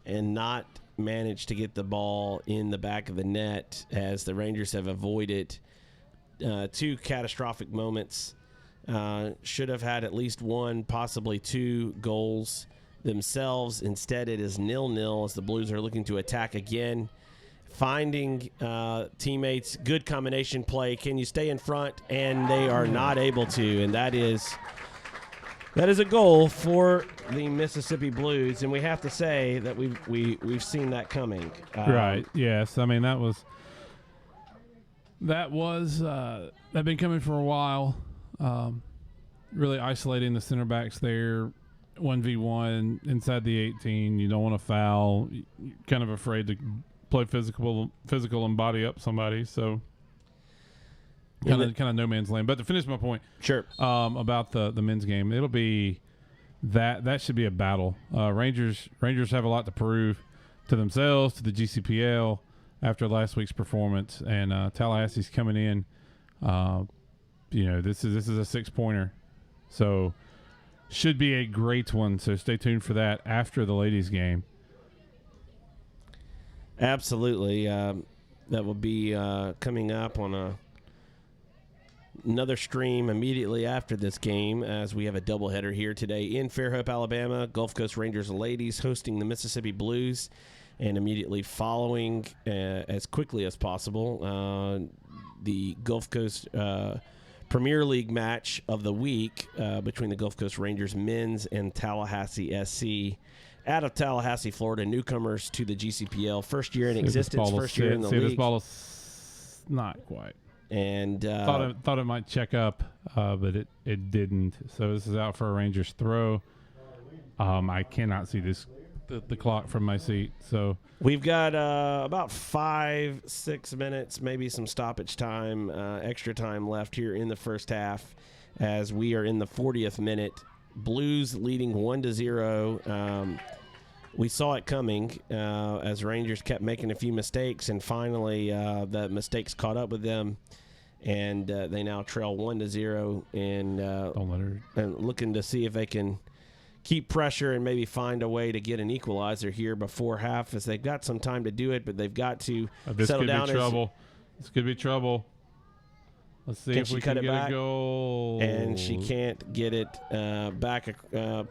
and not manage to get the ball in the back of the net, as the Rangers have avoided two catastrophic moments. Should have had at least one, possibly two goals themselves. Instead, it is 0-0 as the Blues are looking to attack again, finding teammates, good combination play. Can you stay in front? And they are not able to, and that is a goal for the Mississippi Blues, and we have to say that we've seen that coming. Right. Yes. I mean, that been coming for a while. Really isolating the center backs there, 1v1 inside the 18. You don't want to foul. You're kind of afraid to play physical and body up somebody. So kind of no man's land. But to finish my point, sure, about the men's game, it'll be that should be a battle. Rangers have a lot to prove to themselves, to the GCPL after last week's performance, and Tallahassee's coming in. This is a 6-pointer, so should be a great one. So stay tuned for that after the ladies' game. Absolutely, that will be coming up on another stream immediately after this game, as we have a doubleheader here today in Fairhope, Alabama. Gulf Coast Rangers ladies hosting the Mississippi Blues, and immediately following, as quickly as possible, the Gulf Coast Premier League match of the week between the Gulf Coast Rangers men's and Tallahassee SC out of Tallahassee, Florida, newcomers to the GCPL, first year in existence, first year in the league. This ball is not quite. And thought it might check up, but it didn't. So this is out for a Rangers throw. I cannot see the clock from my seat. So we've got about 5-6 minutes, maybe some stoppage time, extra time left here in the first half, as we are in the 40th minute. Blues leading 1-0. We saw it coming as Rangers kept making a few mistakes, and finally the mistakes caught up with them, and they now trail 1-0, and looking to see if they can keep pressure and maybe find a way to get an equalizer here before half, as they've got some time to do it, but they've got to settle down. This could be trouble. Let's see if we can get a goal. And she can't get it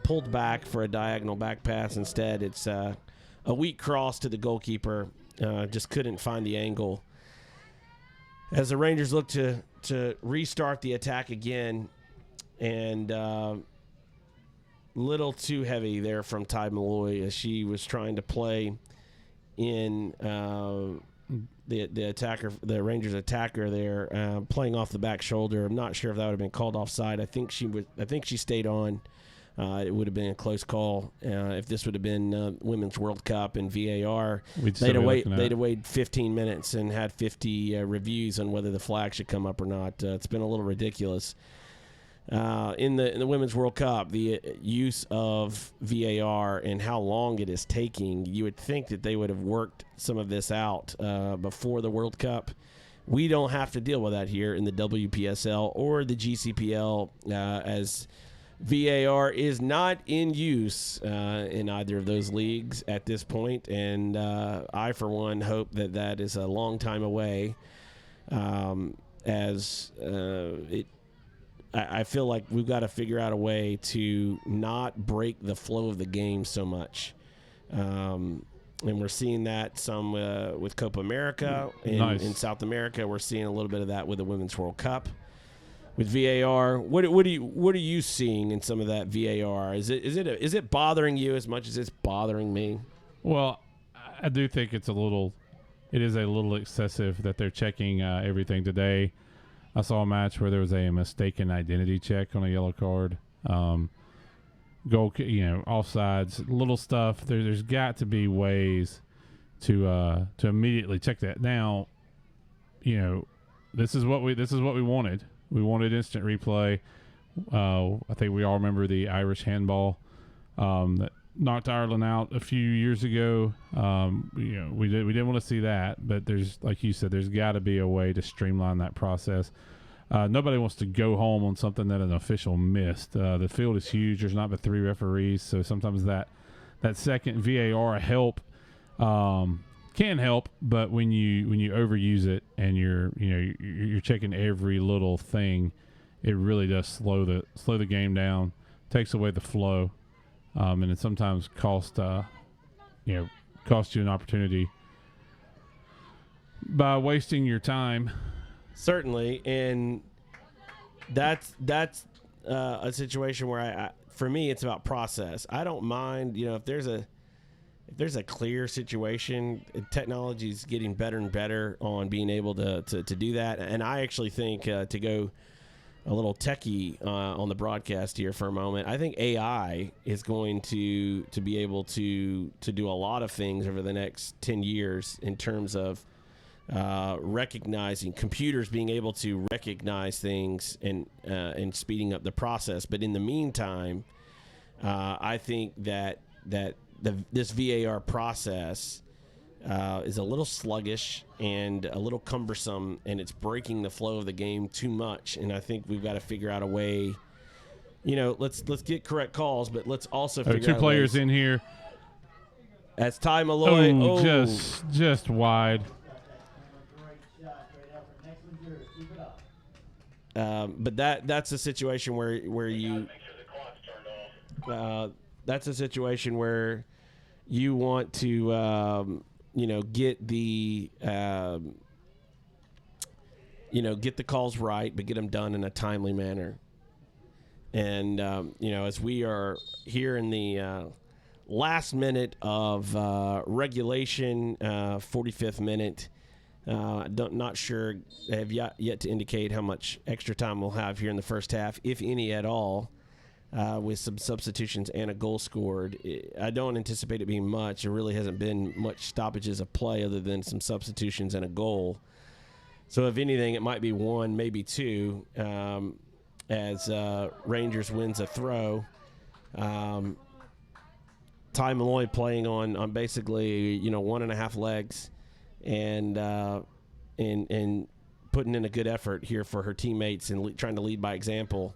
pulled back for a diagonal back pass. Instead, it's a weak cross to the goalkeeper. Just couldn't find the angle. As the Rangers look to restart the attack again, and little too heavy there from Ty Malloy, as she was trying to play in the attacker, the Rangers attacker there, playing off the back shoulder. I'm not sure if that would have been called offside. I think she stayed on. It would have been a close call if this would have been Women's World Cup and VAR. They'd have waited 15 minutes and had 50 reviews on whether the flag should come up or not. It's been a little ridiculous. In the Women's World Cup, the use of VAR and how long it is taking, you would think that they would have worked some of this out before the World Cup. We don't have to deal with that here in the WPSL or the GCPL, as VAR is not in use in either of those leagues at this point, and I, for one, hope that is a long time away, I feel like we've got to figure out a way to not break the flow of the game so much. And we're seeing that some with Copa America in South America. We're seeing a little bit of that with the Women's World Cup. With VAR, what are you seeing in some of that VAR? Is it bothering you as much as it's bothering me? Well, I do think it is a little excessive that they're checking everything today. I saw a match where there was a mistaken identity check on a yellow card. Goal, offsides, little stuff. There's got to be ways to immediately check that. Now, this is what we wanted. We wanted instant replay. I think we all remember the Irish handball that knocked Ireland out a few years ago. We didn't want to see that, but there's, like you said, there's got to be a way to streamline that process. Nobody wants to go home on something that an official missed. The field is huge. There's not but 3 referees, so sometimes that that second VAR help can help, but when you overuse it and you're checking every little thing, it really does slow the game down, takes away the flow, and it sometimes cost you an opportunity by wasting your time. Certainly, and that's a situation where I for me it's about process. I don't mind, if there's a clear situation. Technology is getting better and better on being able to do that, and I actually think to go a little techie on the broadcast here for a moment, I think AI is going to be able to do a lot of things over the next 10 years in terms of recognizing, computers being able to recognize things and speeding up the process. But in the meantime, I think that this VAR process is a little sluggish and a little cumbersome, and it's breaking the flow of the game too much. And I think we've got to figure out a way. Let's get correct calls, but let's also figure out two players ways. In here. That's Ty Malloy. Just wide. Great shot, great effort. Next one's yours. Keep it up. But that's a situation where you that's a situation where you want to get the get the calls right, but get them done in a timely manner. And as we are here in the last minute of regulation, 45th minute. Not sure. I have yet to indicate how much extra time we'll have here in the first half, if any at all, with some substitutions and a goal scored. I don't anticipate it being much. There really hasn't been much stoppages of play other than some substitutions and a goal. So if anything, it might be one, maybe two, as Rangers wins a throw. Ty Malloy playing on basically 1.5 legs. And putting in a good effort here for her teammates and trying to lead by example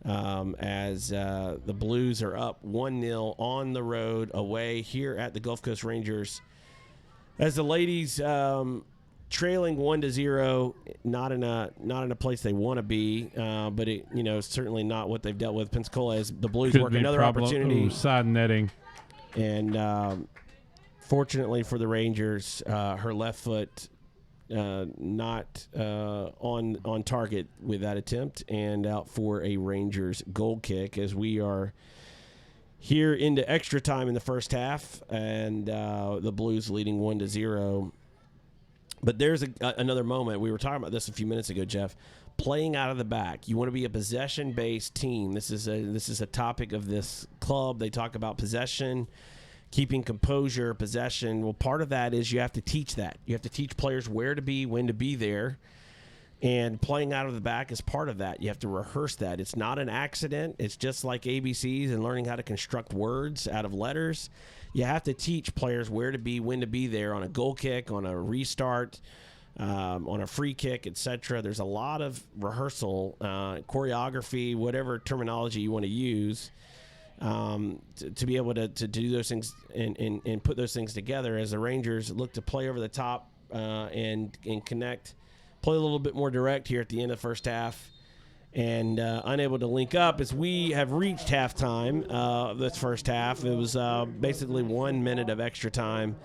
as the Blues are up 1-0 on the road away here at the Gulf Coast Rangers. As the ladies trailing 1-0, not in a place they want to be, but it certainly not what they've dealt with. Pensacola as the Blues work another opportunity. Ooh, side netting. And fortunately for the Rangers, her left foot not on target with that attempt, and out for a Rangers goal kick as we are here into extra time in the first half, and the Blues leading 1-0. But there's another moment. We were talking about this a few minutes ago, Jeff. Playing out of the back. You want to be a possession-based team. This is a topic of this club. They talk about possession, keeping composure, possession. Well, part of that is you have to teach that. You have to teach players where to be, when to be there. And playing out of the back is part of that. You have to rehearse that. It's not an accident. It's just like ABCs and learning how to construct words out of letters. You have to teach players where to be, when to be there on a goal kick, on a restart, on a free kick, etc. There's a lot of rehearsal, choreography, whatever terminology you want to use, to be able to do those things and put those things together as the Rangers look to play over the top and connect, play a little bit more direct here at the end of the first half, and unable to link up as we have reached halftime of this first half. It was basically 1 minute of extra time.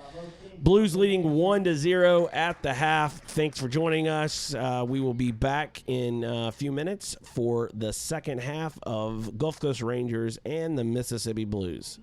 Blues leading 1-0 at the half. Thanks for joining us. We will be back in a few minutes for the second half of Gulf Coast Rangers and the Mississippi Blues.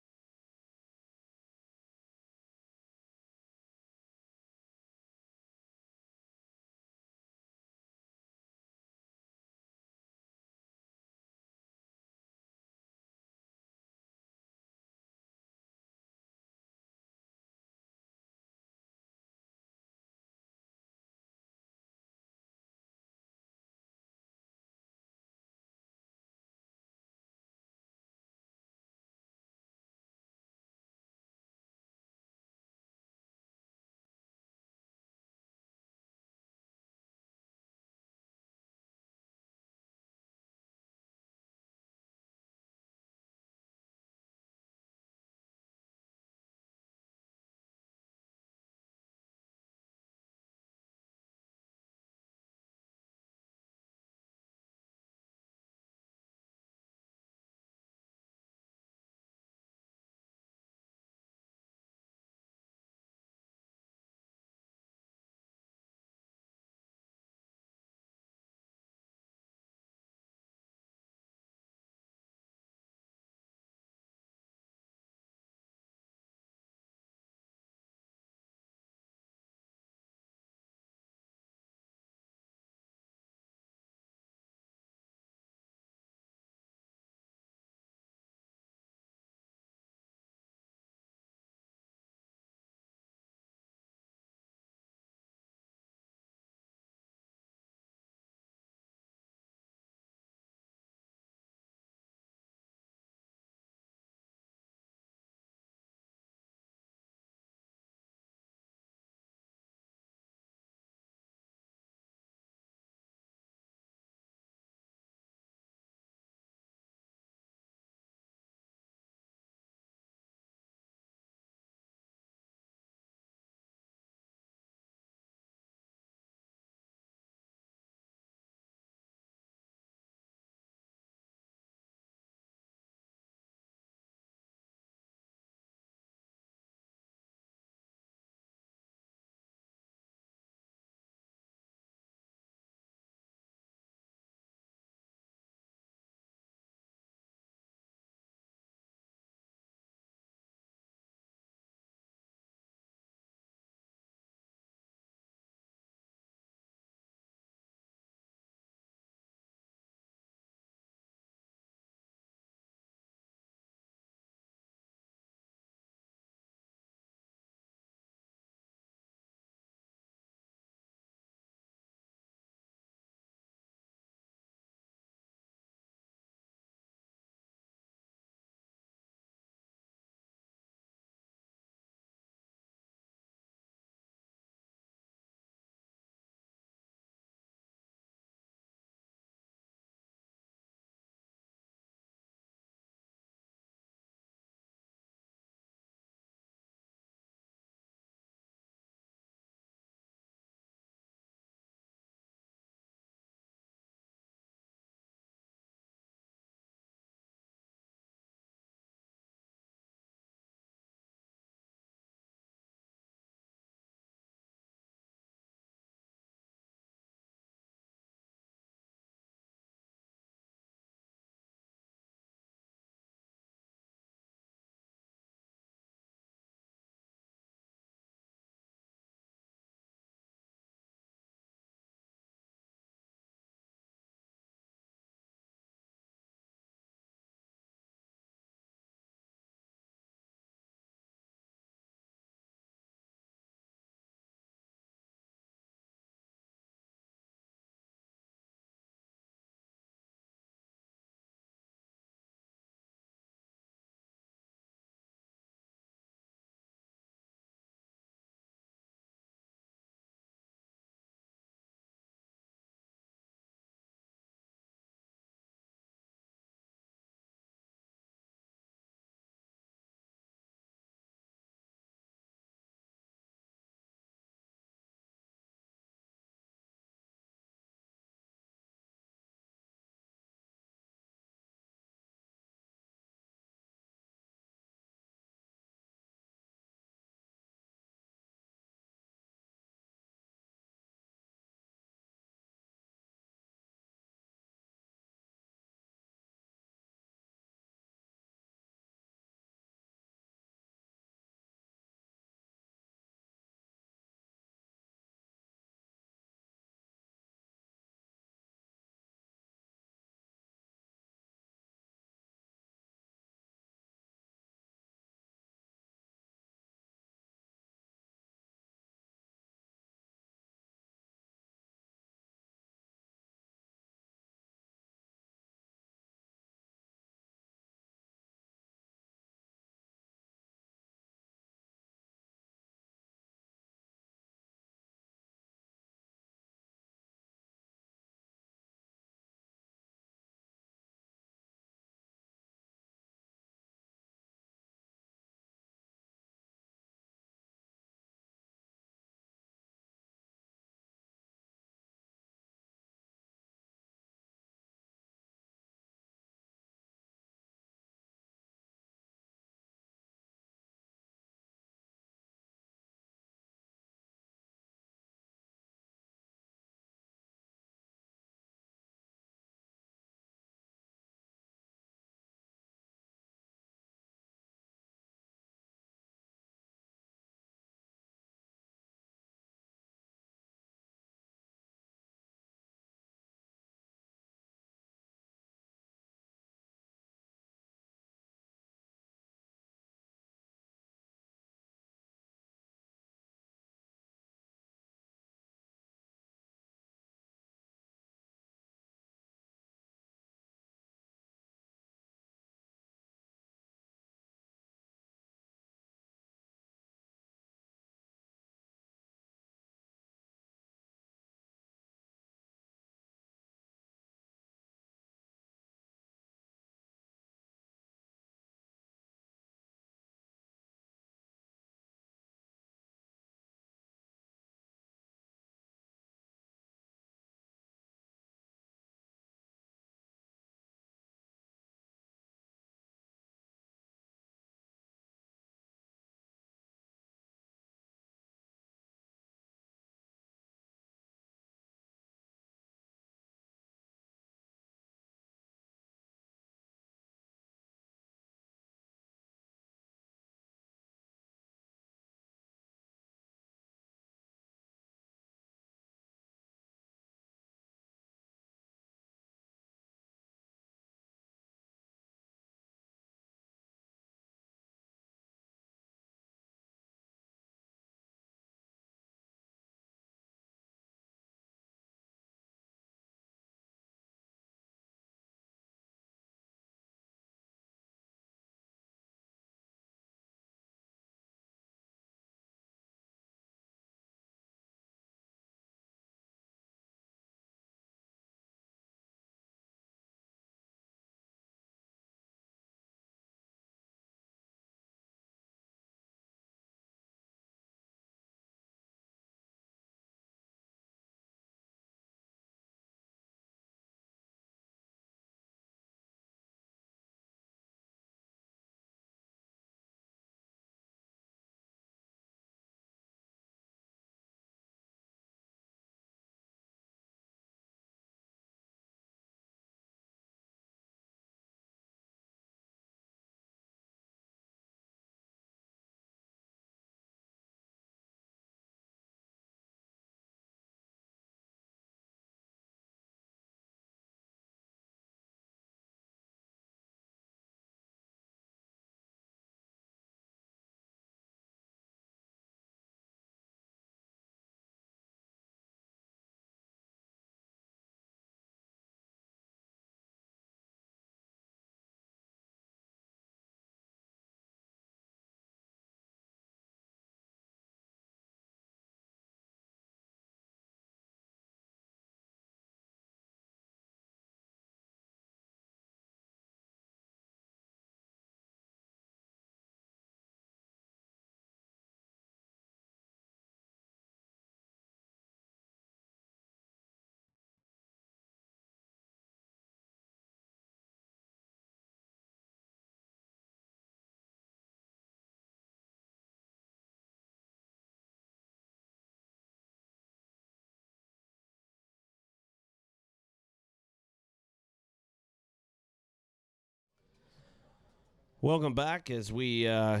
Welcome back as we are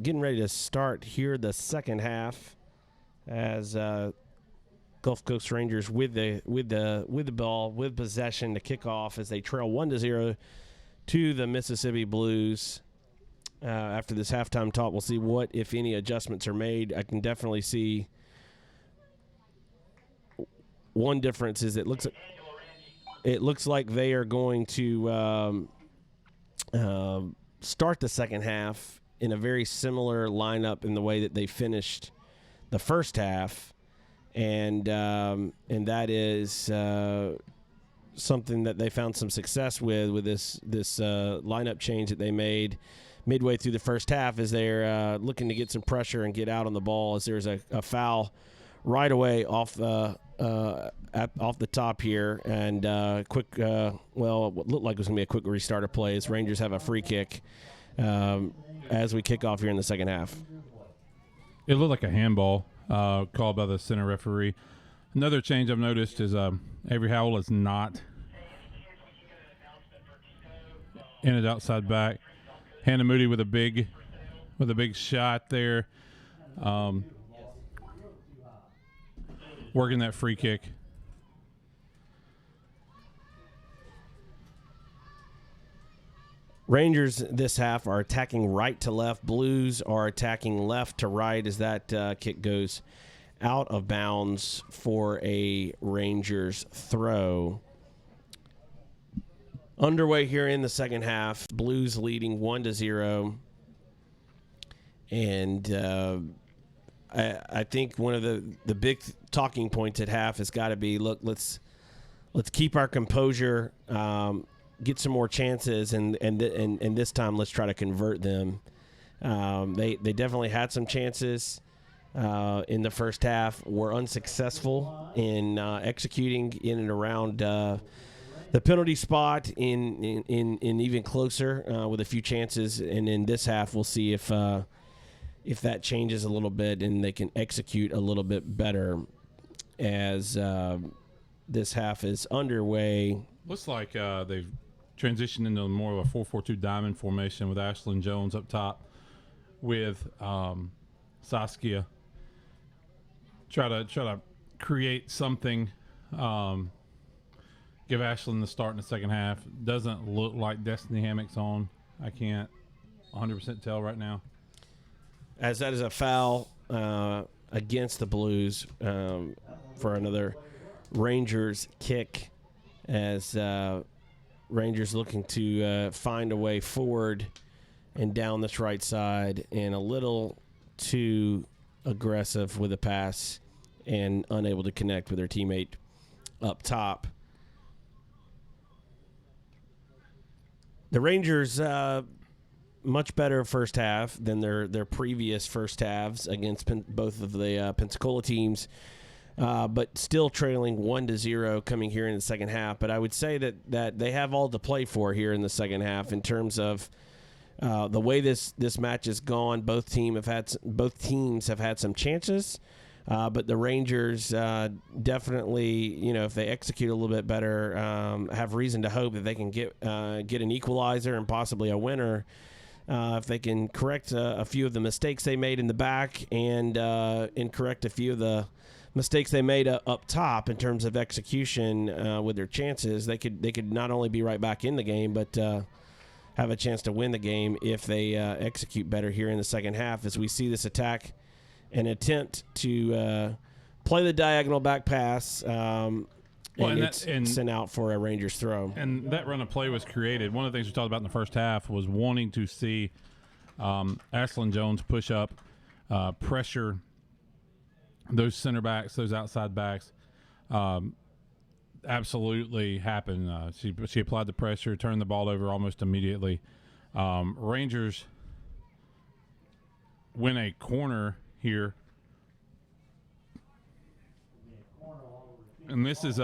getting ready to start here the second half as Gulf Coast Rangers with the ball, with possession to kick off as they trail 1-0 to the Mississippi Blues. After this halftime talk, we'll see what, if any, adjustments are made. I can definitely see one difference is it looks like they are going to start the second half in a very similar lineup in the way that they finished the first half, and that is something that they found some success with this lineup change that they made midway through the first half as they're looking to get some pressure and get out on the ball as there's a foul right away off the top here, and quick. Well, what looked like it was going to be a quick restart of play as Rangers have a free kick as we kick off here in the second half. It looked like a handball called by the center referee. Another change I've noticed is Avery Howell is not in his outside back. Hannah Moody with a big shot there. Working that free kick. Rangers this half are attacking right to left. Blues are attacking left to right as that kick goes out of bounds for a Rangers throw. Underway here in the second half. Blues leading 1-0. And I think one of the big talking points at half has got to be, look, let's keep our composure, get some more chances, and this time let's try to convert them. They definitely had some chances in the first half, were unsuccessful in executing in and around the penalty spot in even closer with a few chances. And in this half, we'll see if that changes a little bit and they can execute a little bit better as this half is underway. Looks like they've transitioned into more of a 4-4-2 diamond formation with Ashlyn Jones up top with Saskia. Try to create something. Give Ashlyn the start in the second half. Doesn't look like Destiny Hammock's on. I can't 100% tell right now. As that is a foul against the Blues for another Rangers kick, as Rangers looking to find a way forward and down this right side, and a little too aggressive with the pass and unable to connect with their teammate up top. The Rangers much better first half than their previous first halves against both of the Pensacola teams, but still trailing 1-0 coming here in the second half. But I would say that they have all to play for here in the second half in terms of the way this match has gone. Both teams have had some chances. But the Rangers definitely, if they execute a little bit better, have reason to hope that they can get an equalizer and possibly a winner if they can correct a few of the mistakes they made in the back and correct a few of the mistakes they made up top in terms of execution with their chances. They could not only be right back in the game, but have a chance to win the game if they execute better here in the second half as we see this attack. An attempt to play the diagonal back pass and sent out for a Rangers throw. And that run of play was created. One of the things we talked about in the first half was wanting to see Ashlyn Jones push up, pressure those center backs, those outside backs. Absolutely happened. She applied the pressure, turned the ball over almost immediately. Rangers win a corner here, and this is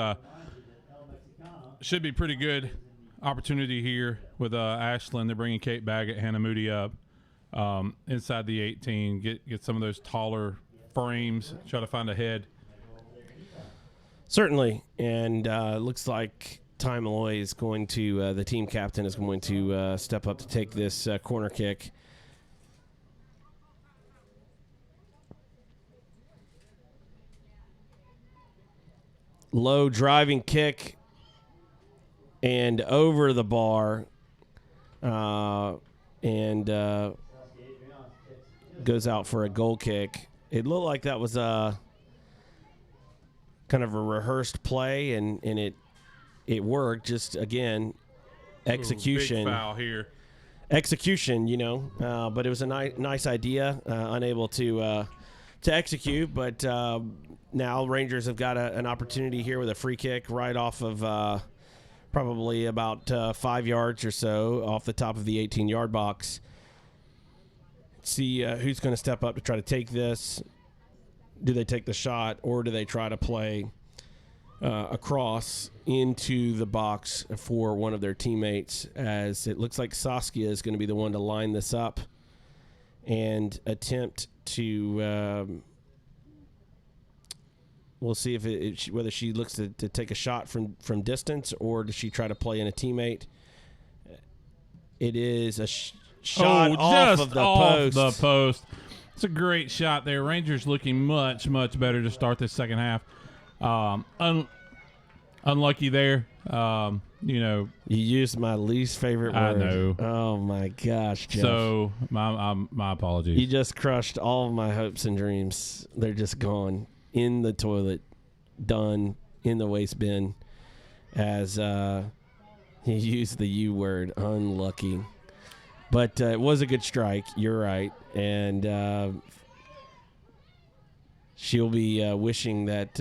should be pretty good opportunity here with Ashlyn. They're bringing Kate Baggett, Hannah Moody up inside the 18, get some of those taller frames, try to find a head. Certainly, and looks like Ty Malloy is going to, the team captain is going to step up to take this corner kick. Low driving kick and over the bar, and goes out for a goal kick. It looked like that was a kind of a rehearsed play, and it worked. Just again, execution. Ooh, big foul here. Execution, but it was a nice idea. Unable to execute, but now Rangers have got an opportunity here with a free kick right off of probably about 5 yards or so off the top of the 18-yard box. See who's going to step up to try to take this. Do they take the shot, or do they try to play across into the box for one of their teammates, as it looks like Saskia is going to be the one to line this up and attempt to we'll see if whether she looks to take a shot from distance, or does she try to play in a teammate. It is a shot off of the post. It's a great shot there. Rangers looking much, much better to start this second half. Unlucky there. You used my least favorite word. I know. Oh my gosh, Jeff. So my apologies. You just crushed all of my hopes and dreams. They're just gone in the toilet, done in the waste bin, as he used the U word, unlucky. But it was a good strike. You're right. And she'll be wishing that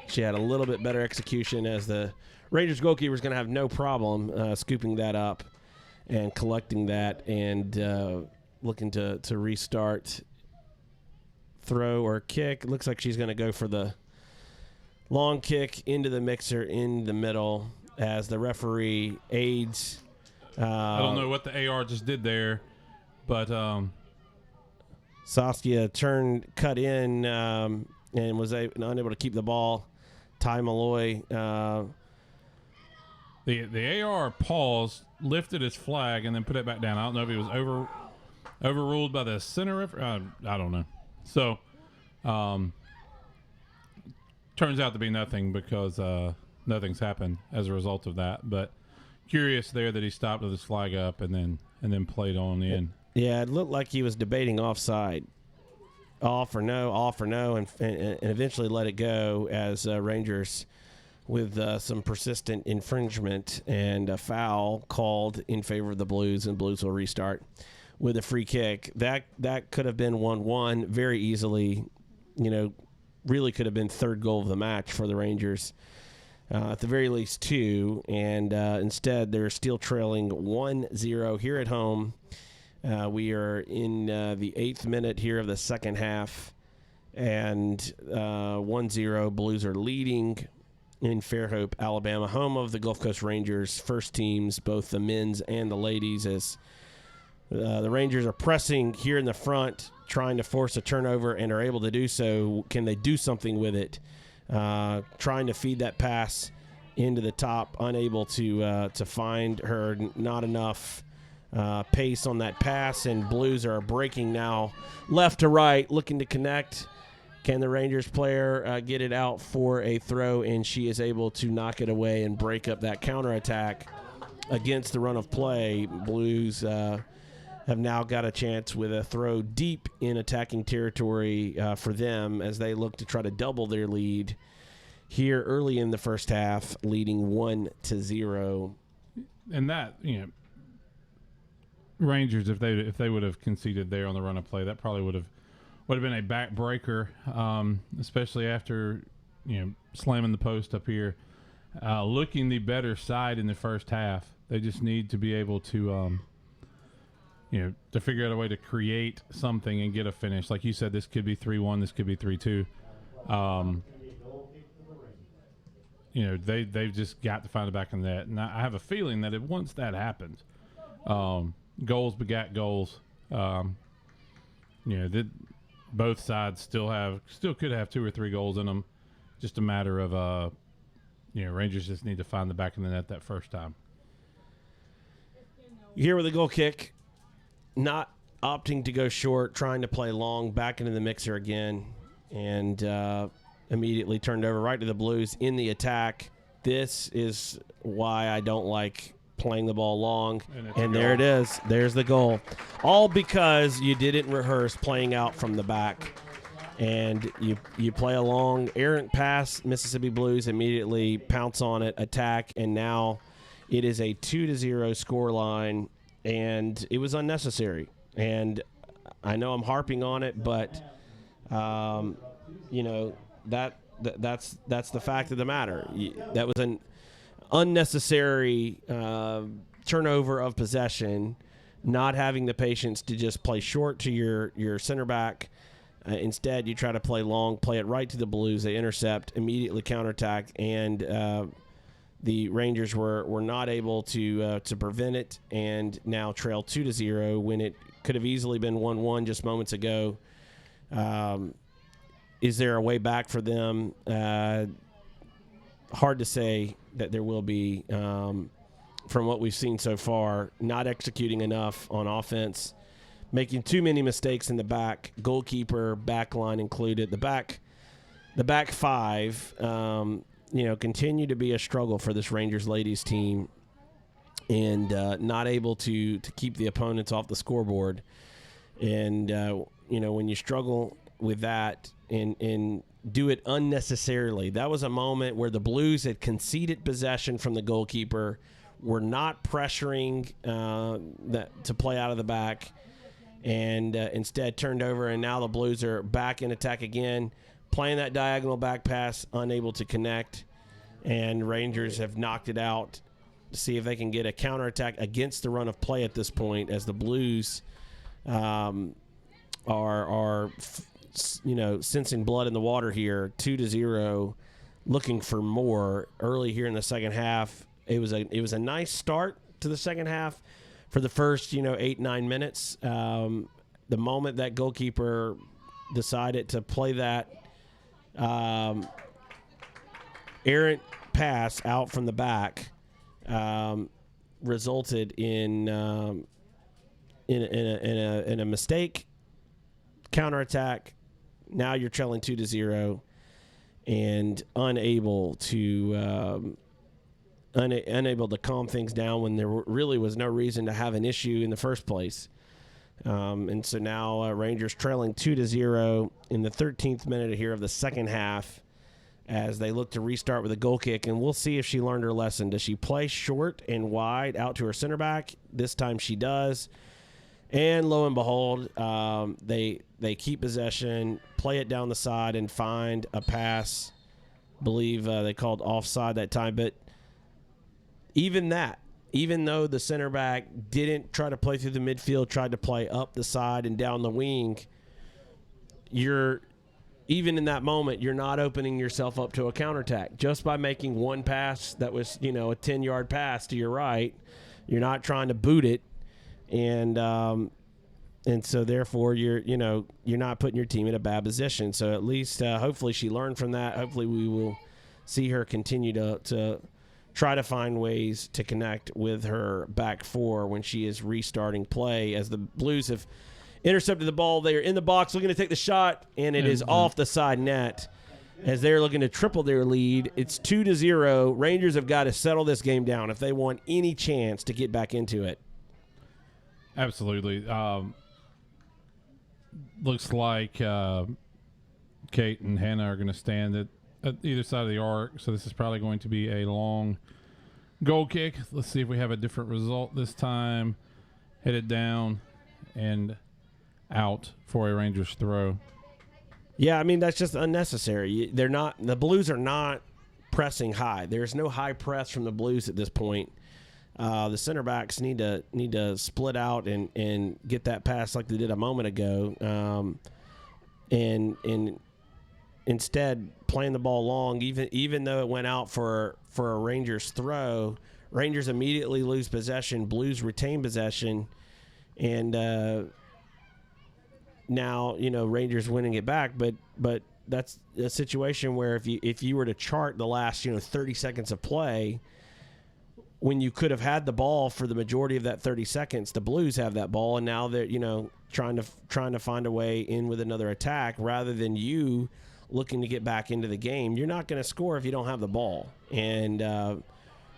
she had a little bit better execution, as the Rangers goalkeeper is going to have no problem scooping that up and collecting that and looking to restart. Throw or kick. It looks like she's going to go for the long kick into the mixer in the middle as the referee aids. I don't know what the AR just did there, but Saskia cut in and was unable to keep the ball. Ty Malloy. The AR paused, lifted his flag, and then put it back down. I don't know if he was overruled by the center referee. I don't know. So, turns out to be nothing, because nothing's happened as a result of that. But curious there that he stopped with his flag up and then played on in. Yeah, it looked like he was debating offside, off or no, and eventually let it go, as Rangers, with some persistent infringement and a foul called in favor of the Blues, and Blues will restart with a free kick. That could have been 1-1 very easily. Really could have been third goal of the match for the Rangers. At the very least 2, and instead they're still trailing 1-0 here at home. We are in the 8th minute here of the second half, and 1-0. Blues are leading in Fairhope, Alabama, home of the Gulf Coast Rangers first teams, both the men's and the ladies, as the Rangers are pressing here in the front, trying to force a turnover, and are able to do so. Can they do something with it? Trying to feed that pass into the top, unable to find her. Not enough pace on that pass, and Blues are breaking now left to right, looking to connect. Can the Rangers player get it out for a throw, and she is able to knock it away and break up that counterattack against the run of play. Blues have now got a chance with a throw deep in attacking territory for them, as they look to try to double their lead here early in the first half, leading 1-0. And that, Rangers, if they would have conceded there on the run of play, that probably would have been a backbreaker, especially after slamming the post up here. Looking the better side in the first half, they just need to be able to to figure out a way to create something and get a finish. Like you said, this could be 3-1, this could be 3-2. They've just got to find the back of the net. And I have a feeling that once that happens, goals begat goals. Both sides still could have 2 or 3 goals in them. Just a matter of Rangers just need to find the back of the net that first time. Here with a goal kick, not opting to go short, trying to play long, back into the mixer again, and immediately turned over right to the Blues in the attack. This is why I don't like playing the ball long. And there it is. There's the goal. All because you didn't rehearse playing out from the back. And you play a long, errant pass. Mississippi Blues immediately pounce on it, attack, and now it is a 2-0 score line, and it was unnecessary. And I know I'm harping on it, but that's the fact of the matter. That was an unnecessary turnover of possession, not having the patience to just play short to your center back. Instead, you try to play long, play it right to the Blues. They intercept, immediately counterattack, and the Rangers were not able to prevent it, and now trail 2-0 when it could have easily been 1-1 just moments ago. Is there a way back for them? Hard to say that there will be from what we've seen so far. Not executing enough on offense, making too many mistakes in the back, goalkeeper, back line included. The back five, continue to be a struggle for this Rangers ladies team, and not able to keep the opponents off the scoreboard. And when you struggle with that and do it unnecessarily, that was a moment where the Blues had conceded possession from the goalkeeper, were not pressuring that to play out of the back, and instead turned over, and now the Blues are back in attack again, playing that diagonal back pass, unable to connect, and Rangers have knocked it out to see if they can get a counterattack against the run of play at this point, as the Blues are sensing blood in the water here, 2-0, looking for more early here in the second half. It was a nice start to the second half for the first 8-9 minutes. The moment that goalkeeper decided to play that errant pass out from the back, resulted in a mistake, counterattack. Now you're trailing 2-0 and unable to calm things down when there really was no reason to have an issue in the first place. And so now Rangers trailing 2-0 in the 13th minute here of the second half, as they look to restart with a goal kick. And we'll see if she learned her lesson. Does she play short and wide out to her center back? This time she does. And lo and behold, they keep possession, play it down the side, and find a pass. Believe they called offside that time. But even though the center back didn't try to play through the midfield, tried to play up the side and down the wing, even in that moment, you're not opening yourself up to a counterattack. Just by making one pass that was, a 10-yard pass to your right, you're not trying to boot it. And so therefore you're not putting your team in a bad position. So at least hopefully she learned from that. Hopefully we will see her continue to try to find ways to connect with her back four when she is restarting play, as the Blues have intercepted the ball. They are in the box looking to take the shot, and it is off the side net as they're looking to triple their lead. It's 2-0. Rangers have got to settle this game down if they want any chance to get back into it. Absolutely. Looks like Kate and Hannah are going to stand at either side of the arc, so this is probably going to be a long goal kick. Let's see if we have a different result this time. Headed down and out for a Rangers throw. Yeah, that's just unnecessary. The Blues are not pressing high. There's no high press from the Blues at this point. The center backs need to split out and get that pass like they did a moment ago, and instead playing the ball long. Even though it went out for a Rangers throw, Rangers immediately lose possession. Blues retain possession, and now Rangers winning it back. But that's a situation where if you were to chart the last 30 seconds of play, when you could have had the ball for the majority of that 30 seconds, the Blues have that ball, and now they're trying to find a way in with another attack rather than you looking to get back into the game. You're not going to score if you don't have the ball, and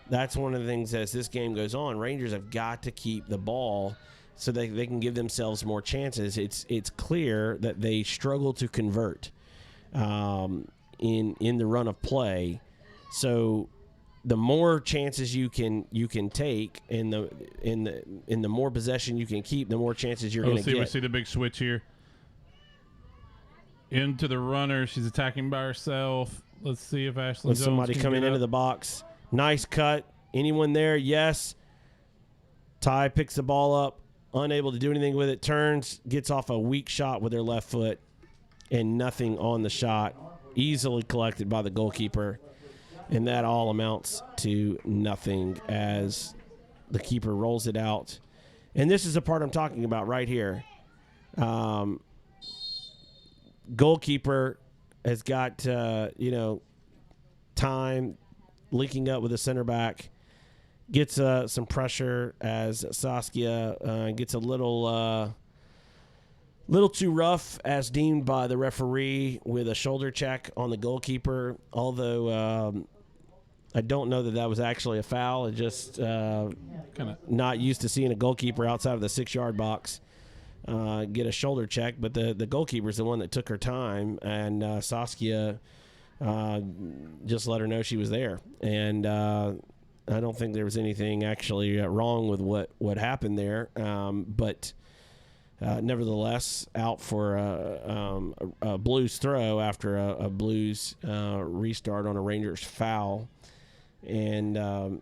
that's one of the things as this game goes on. Rangers have got to keep the ball so they can give themselves more chances. It's clear that they struggle to convert in the run of play, so the more chances you can take, and the more possession you can keep, the more chances you're going to get. We see the big switch here. Into the runner, she's attacking by herself. Let's see if Ashlyn Jones somebody can coming get into up. the box. Nice cut. Anyone there? Yes. Ty picks the ball up, unable to do anything with it. Turns, gets off a weak shot with her left foot, and nothing on the shot. Easily collected by the goalkeeper. And that all amounts to nothing as the keeper rolls it out. And this is the part I'm talking about right here. Goalkeeper has got, time linking up with the center back. Gets some pressure as Saskia gets a little too rough as deemed by the referee with a shoulder check on the goalkeeper. Although I don't know that was actually a foul. It just not used to seeing a goalkeeper outside of the 6-yard box get a shoulder check. But the goalkeeper's the one that took her time, and Saskia just let her know she was there. And I don't think there was anything actually wrong with what happened there. But nevertheless, out for a Blues throw after a Blues restart on a Rangers foul. And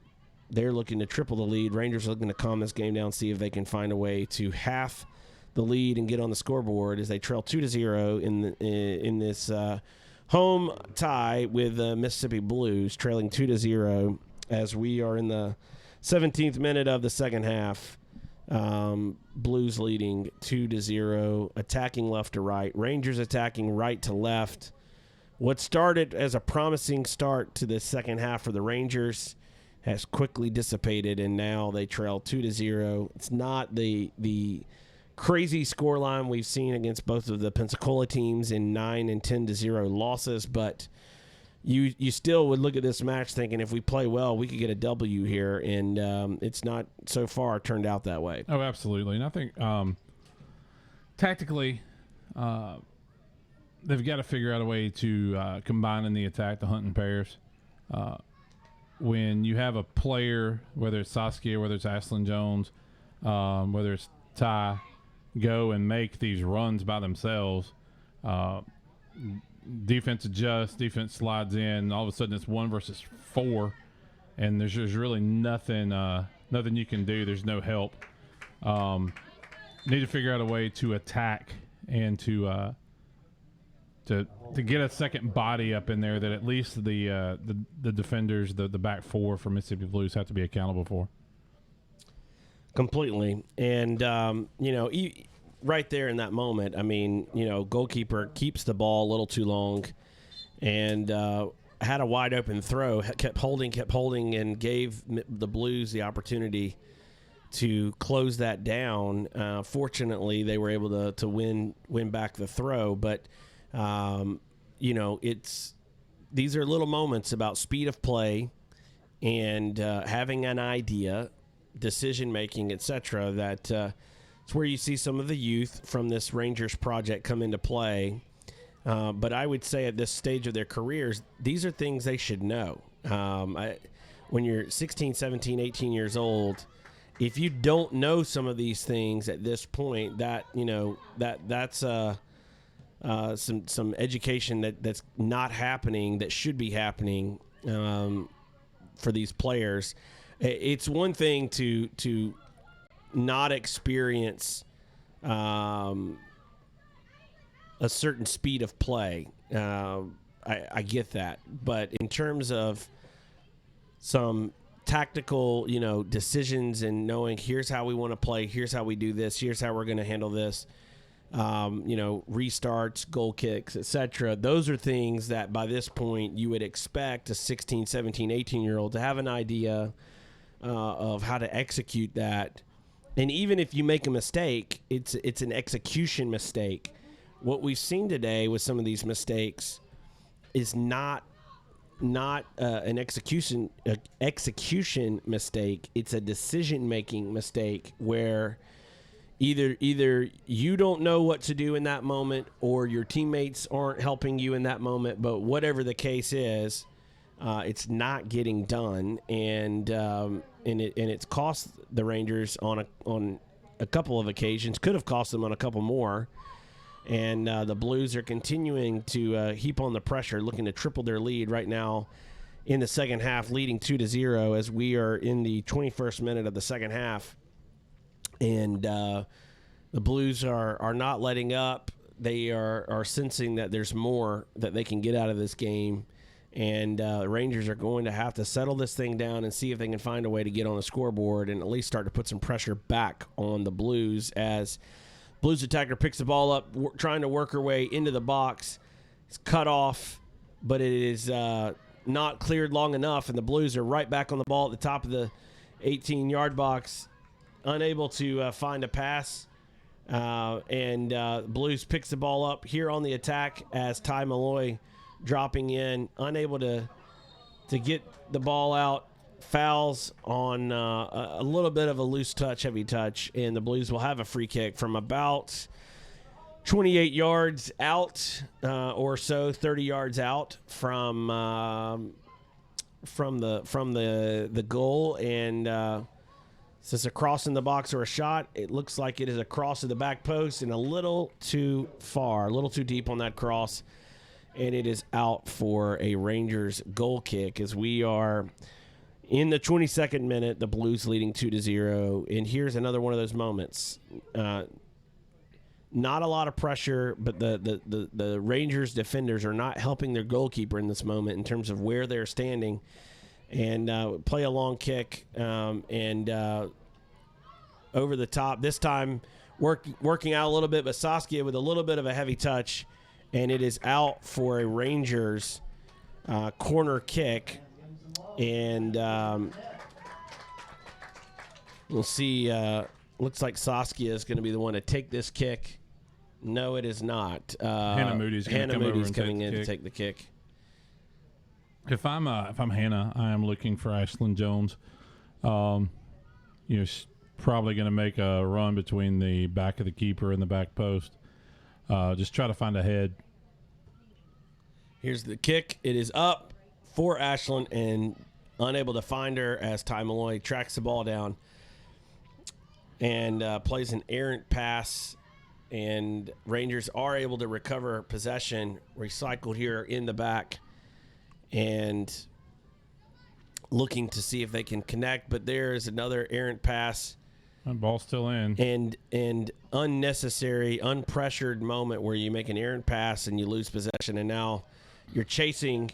they're looking to triple the lead. Rangers are looking to calm this game down, see if they can find a way to half the lead and get on the scoreboard as they trail 2-0 in this home tie with the Mississippi Blues, trailing 2-0 as we are in the 17th minute of the second half. Blues leading 2-0, attacking left to right. Rangers attacking right to left. What started as a promising start to the second half for the Rangers has quickly dissipated, and now they trail 2-0. It's not the crazy scoreline we've seen against both of the Pensacola teams in 9 and 10-0 losses, but you still would look at this match thinking if we play well, we could get a W here, and it's not so far turned out that way. Oh, absolutely. And I think tactically they've got to figure out a way to combine in the attack, the hunt in pairs. When you have a player, whether it's Saskia, whether it's Ashlyn Jones, whether it's Ty, go and make these runs by themselves, defense adjusts, defense slides in, and all of a sudden it's 1 versus 4, and there's just really nothing you can do. There's no help. Need to figure out a way to attack and to get a second body up in there that at least the defenders, the back four for Mississippi Blues have to be accountable for. Completely. And, right there in that moment, goalkeeper keeps the ball a little too long and had a wide open throw, kept holding, and gave the Blues the opportunity to close that down. Fortunately, they were able to win back the throw, but these are little moments about speed of play and having an idea, decision making, etc. That it's where you see some of the youth from this Rangers project come into play. But I would say at this stage of their careers, these are things they should know. When you're 16, 17, 18 years old, if you don't know some of these things at this point, that's some education that's not happening that should be happening for these players. It's one thing to not experience a certain speed of play. I get that, but in terms of some tactical, decisions and knowing here's how we want to play, here's how we do this, here's how we're going to handle this. restarts, goal kicks, etc. Those are things that by this point you would expect a 16, 17, 18-year-old to have an idea of how to execute that. And even if you make a mistake, it's an execution mistake. What we've seen today with some of these mistakes is not an execution mistake. It's a decision-making mistake where either you don't know what to do in that moment or your teammates aren't helping you in that moment. But whatever the case is, it's not getting done, and it's cost the Rangers on a couple of occasions. Could have cost them on a couple more. And the Blues are continuing to heap on the pressure, looking to triple their lead right now in the second half, leading 2-0 as we are in the 21st minute of the second half. And the Blues are not letting up. They are sensing that there's more that they can get out of this game. And the Rangers are going to have to settle this thing down and see if they can find a way to get on the scoreboard and at least start to put some pressure back on the Blues as Blues attacker picks the ball up, trying to work her way into the box. It's cut off, but it is not cleared long enough, and the Blues are right back on the ball at the top of the 18-yard box, unable to find a pass. And Blues picks the ball up here on the attack as Ty Malloy dropping in, unable to get the ball out. Fouls on a little bit of a loose touch, heavy touch, and the Blues will have a free kick from about 28 yards out or so, 30 yards out from the goal. And is this a cross in the box or a shot? It looks like it is a cross to the back post and a little too far, a little too deep on that cross, and it is out for a Rangers goal kick as we are in the 22nd minute, the Blues leading 2-0. And here's another one of those moments. Not a lot of pressure, but the Rangers defenders are not helping their goalkeeper in this moment in terms of where they're standing. And play a long kick and over the top. This time working out a little bit, but Saskia with a little bit of a heavy touch. And it is out for a Rangers corner kick. And we'll see. Looks like Saskia is going to be the one to take this kick. No, it is not. Hannah Moody's coming in to take the kick. If I'm Hannah, I am looking for Ashlyn Jones. She's probably going to make a run between the back of the keeper and the back post. Just try to find a head. Here's the kick. It is up for Ashlyn and unable to find her as Ty Malloy tracks the ball down and plays an errant pass. And Rangers are able to recover possession, recycled here in the back, and looking to see if they can connect. But there is another errant pass. And ball's still in. And unnecessary, unpressured moment where you make an errant pass and you lose possession. And now you're chasing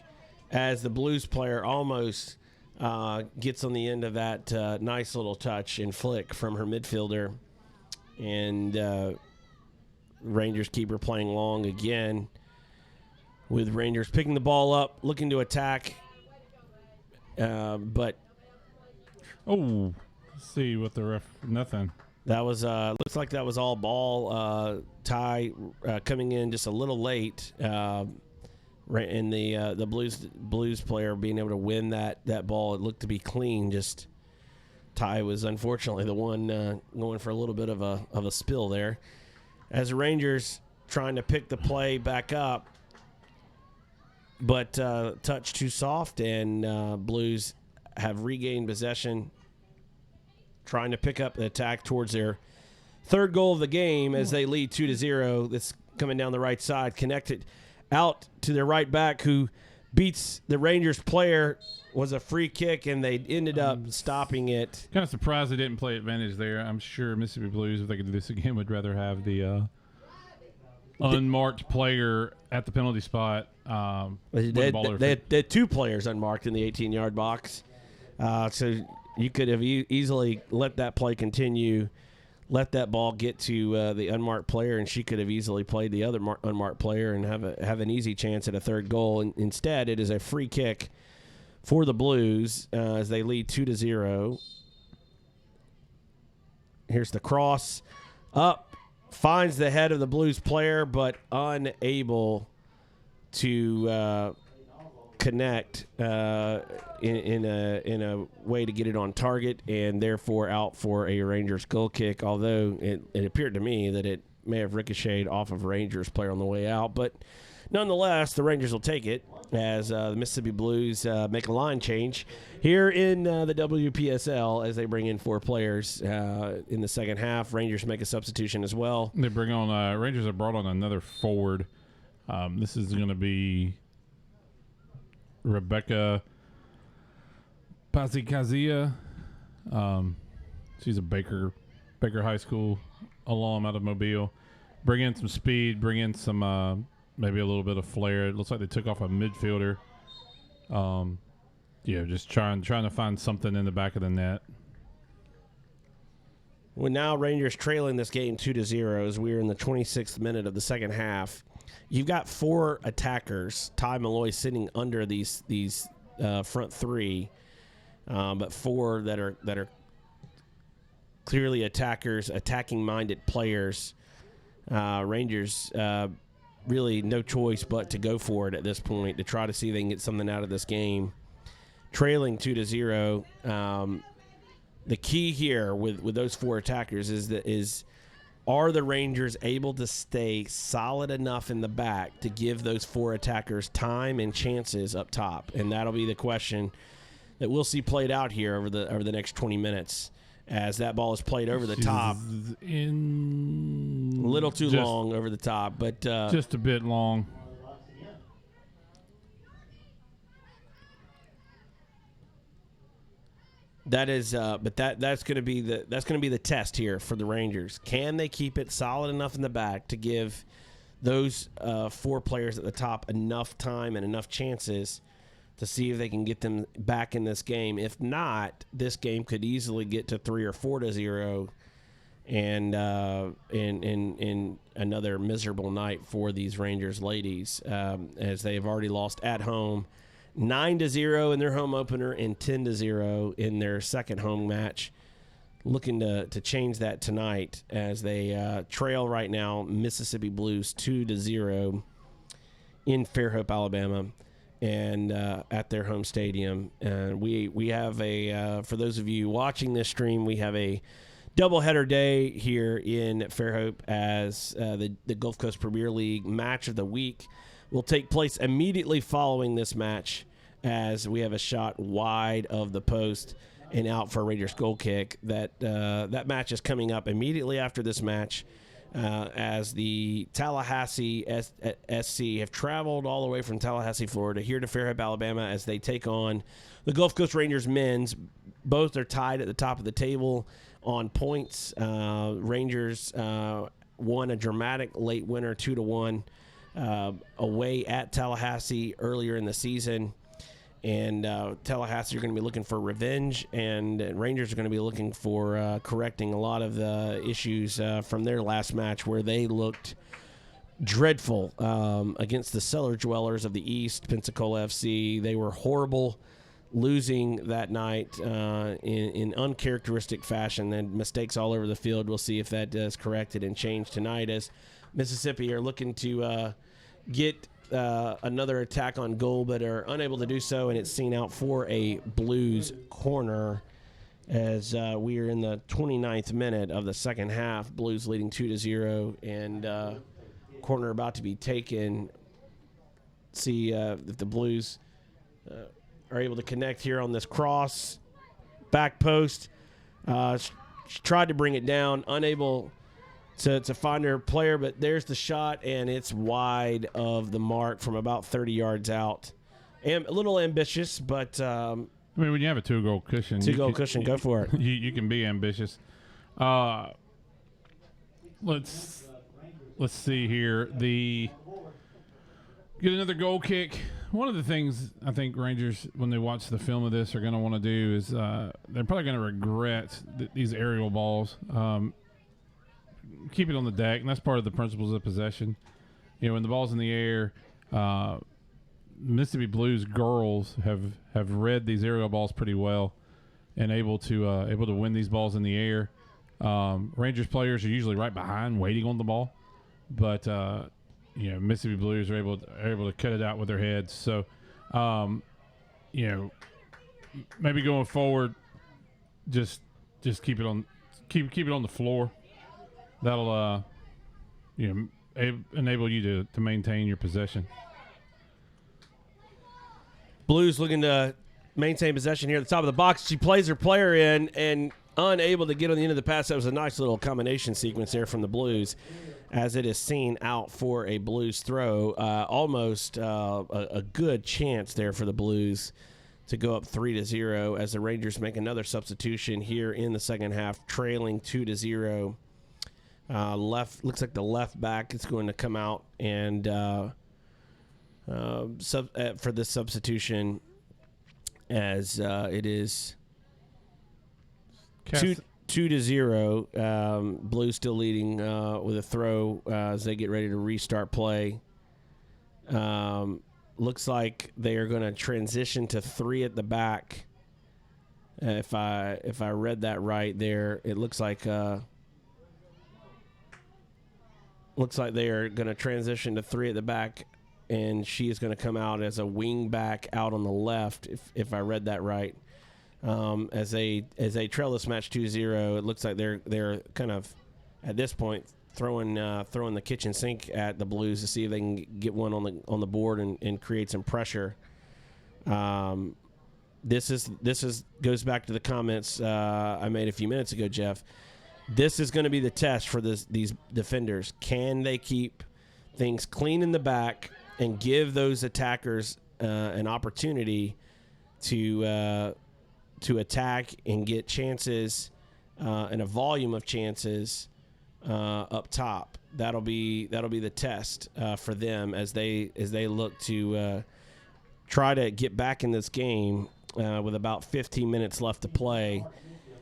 as the Blues player almost gets on the end of that nice little touch and flick from her midfielder. And Rangers keeper playing long again with Rangers picking the ball up, looking to attack. But let's see what the nothing. That was looks like that was all ball. Ty coming in just a little late. And the Blues player being able to win that ball, it looked to be clean. Just Ty was unfortunately the one going for a little bit of a spill there. As the Rangers trying to pick the play back up, but touch too soft, and Blues have regained possession, trying to pick up the attack towards their third goal of the game as they lead 2-0. That's coming down the right side, connected out to their right back, who beats the Rangers player. Was a free kick, and they ended up stopping it. Kind of surprised they didn't play advantage there. I'm sure Mississippi Blues, if they could do this again, would rather have the unmarked player at the penalty spot. They had two players unmarked in the 18-yard box. So you could have easily let that play continue, let that ball get to the unmarked player, and she could have easily played the other unmarked player and have an easy chance at a third goal. And instead, it is a free kick for the Blues as they lead 2-0. Here's the cross up, finds the head of the Blues player, but unable to connect in a way to get it on target, and therefore out for a Rangers goal kick, although it appeared to me that it may have ricocheted off of a Rangers player on the way out. But nonetheless, the Rangers will take it as the Mississippi Blues make a line change here in the WPSL as they bring in 4 players in the second half. Rangers make a substitution as well. They bring on Rangers have brought on another forward. This is going to be Rebecca Pazikazia. She's a Baker High School alum out of Mobile. Bring in some speed, bring in some maybe a little bit of flair. It looks like they took off a midfielder. Just trying to find something in the back of the net. Well, now Rangers trailing this game 2-0 as we're in the 26th minute of the second half. You've got 4 attackers, Ty Malloy sitting under these front 3, but 4 that are clearly attackers, attacking-minded players. Rangers really no choice but to go for it at this point to try to see if they can get something out of this game. Trailing 2-0. The key here with those 4 attackers is are the Rangers able to stay solid enough in the back to give those 4 attackers time and chances up top? And that'll be the question that we'll see played out here over the next 20 minutes as that ball is played over the top. A little too long over the top, but just a bit long. That is, but that's going to be the test here for the Rangers. Can they keep it solid enough in the back to give those 4 players at the top enough time and enough chances to see if they can get them back in this game? If not, this game could easily get to 3 or 4-0, and in another miserable night for these Rangers ladies, as they have already lost at home. 9-0 in their home opener and 10-0 in their second home match. Looking to change that tonight as they trail right now Mississippi Blues 2-0 in Fairhope, Alabama, and at their home stadium. And we have for those of you watching this stream, we have a doubleheader day here in Fairhope as the Gulf Coast Premier League match of the week will take place immediately following this match as we have a shot wide of the post and out for a Rangers goal kick. That match is coming up immediately after this match as the Tallahassee SC have traveled all the way from Tallahassee, Florida, here to Fairhope, Alabama, as they take on the Gulf Coast Rangers men's. Both are tied at the top of the table on points. Rangers won a dramatic late winner 2-1 away at Tallahassee earlier in the season, and Tallahassee are going to be looking for revenge, and Rangers are going to be looking for correcting a lot of the issues from their last match where they looked dreadful against the cellar dwellers of the East, Pensacola FC. They were horrible, losing that night in uncharacteristic fashion, and mistakes all over the field. We'll see if that is corrected and changed tonight as Mississippi are looking to get another attack on goal, but are unable to do so, and it's seen out for a Blues corner as we are in the 29th minute of the second half. Blues leading 2-0, and corner about to be taken. See if the Blues are able to connect here on this cross. Back post. She tried to bring it down, unable to find her player, but there's the shot, and it's wide of the mark from about 30 yards out. And a little ambitious, but I mean, when you have a 2-goal cushion, go for it. You can be ambitious. Let's see here. Get another goal kick. One of the things I think Rangers, when they watch the film of this, are going to want to do is they're probably going to regret these aerial balls. keep it on the deck, and that's part of the principles of possession. You know, when the ball's in the air, Mississippi Blues girls have read these aerial balls pretty well and able to win these balls in the air. Rangers players are usually right behind, waiting on the ball, but you know, Mississippi Blues are able to cut it out with their heads. So, you know, maybe going forward, just keep it on the floor. That'll you know, enable you to maintain your possession. Blues looking to maintain possession here at the top of the box. She plays her player in and unable to get on the end of the pass. That was a nice little combination sequence there from the Blues, as it is seen out for a Blues throw. Almost a good chance there for the Blues to go up 3-0 as the Rangers make another substitution here in the second half, trailing 2-0. Looks like the left back is going to come out and for this substitution, as it is 2-0. Blues still leading with a throw as they get ready to restart play. Looks like they are going to transition to 3 at the back. If I read that right there, it looks like they are going to transition to 3 at the back, and she is going to come out as a wing back out on the left. If I read that right, as they trail this match 2-0, it looks like they're kind of at this point throwing the kitchen sink at the Blues to see if they can get one on the board and create some pressure. This goes back to the comments I made a few minutes ago, Jeff. This is going to be the test for these defenders. Can they keep things clean in the back and give those attackers an opportunity to attack and get chances and a volume of chances up top? That'll be the test for them as they look to try to get back in this game with about 15 minutes left to play.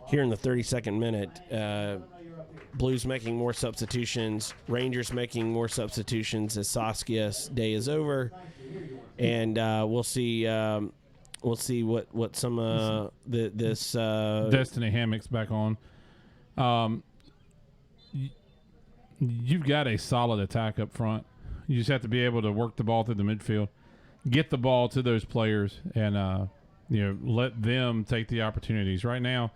Here in the 32nd minute, Blues making more substitutions, Rangers making more substitutions as Saskia's day is over, and we'll see what some this Destiny Hammock's back on. You've got a solid attack up front. You just have to be able to work the ball through the midfield, get the ball to those players, and you know, let them take the opportunities. Right now,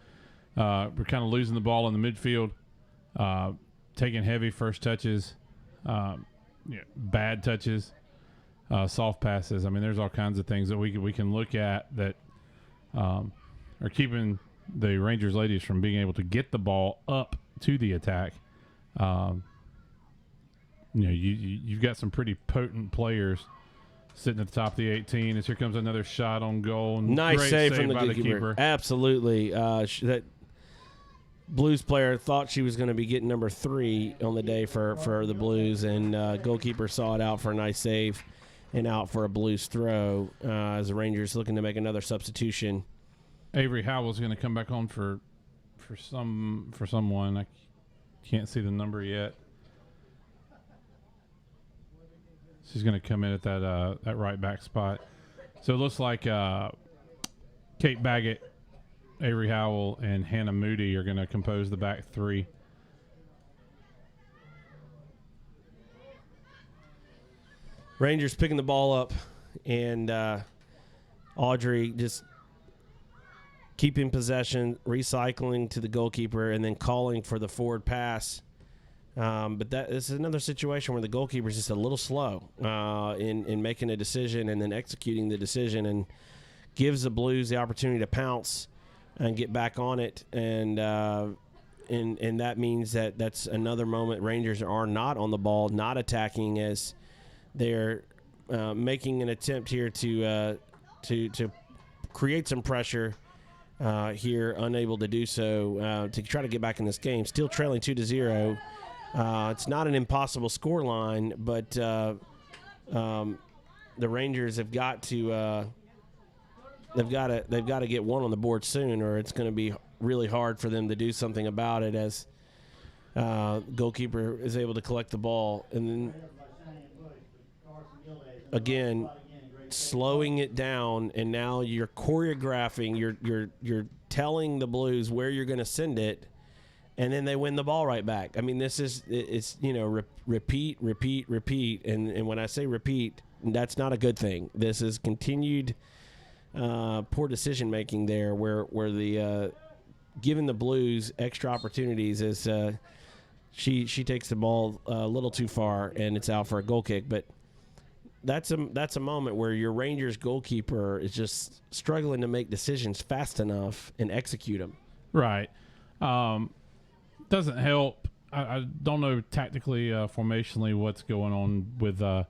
we're kind of losing the ball in the midfield, taking heavy first touches, bad touches, soft passes. I mean, there's all kinds of things that we can look at that are keeping the Rangers ladies from being able to get the ball up to the attack. You've got some pretty potent players sitting at the top of the 18 as here comes another shot on goal. Nice Great save from the by goalkeeper. Absolutely. That Blues player thought she was going to be getting number 3 on the day for the Blues, and goalkeeper saw it out for a nice save and out for a Blues throw as the Rangers looking to make another substitution. Avery Howell's going to come back on for someone. I can't see the number yet. She's going to come in at that right back spot. So it looks like Kate Baggett, Avery Howell, and Hannah Moody are going to compose the back 3. Rangers picking the ball up, and Audrey just keeping possession, recycling to the goalkeeper, and then calling for the forward pass. But this is another situation where the goalkeeper is just a little slow in making a decision and then executing the decision, and gives the Blues the opportunity to pounce and get back on it. And that means that's another moment Rangers are not on the ball, not attacking, as they're making an attempt here to create some pressure here, unable to do so to try to get back in this game. Still trailing 2-0. It's not an impossible score line, but the Rangers have got to they've got to get one on the board soon, or it's going to be really hard for them to do something about it. As Goalkeeper is able to collect the ball, and then again slowing it down, and now you're choreographing. You're telling the Blues where you're going to send it, and then they win the ball right back. I mean, it's repeat, and when I say repeat, that's not a good thing. This is continued poor decision making there, where the giving the Blues extra opportunities is she takes the ball a little too far and it's out for a goal kick. But that's a moment where your Rangers goalkeeper is just struggling to make decisions fast enough and execute them. Right. Doesn't help. I don't know tactically, formationally, what's going on with. There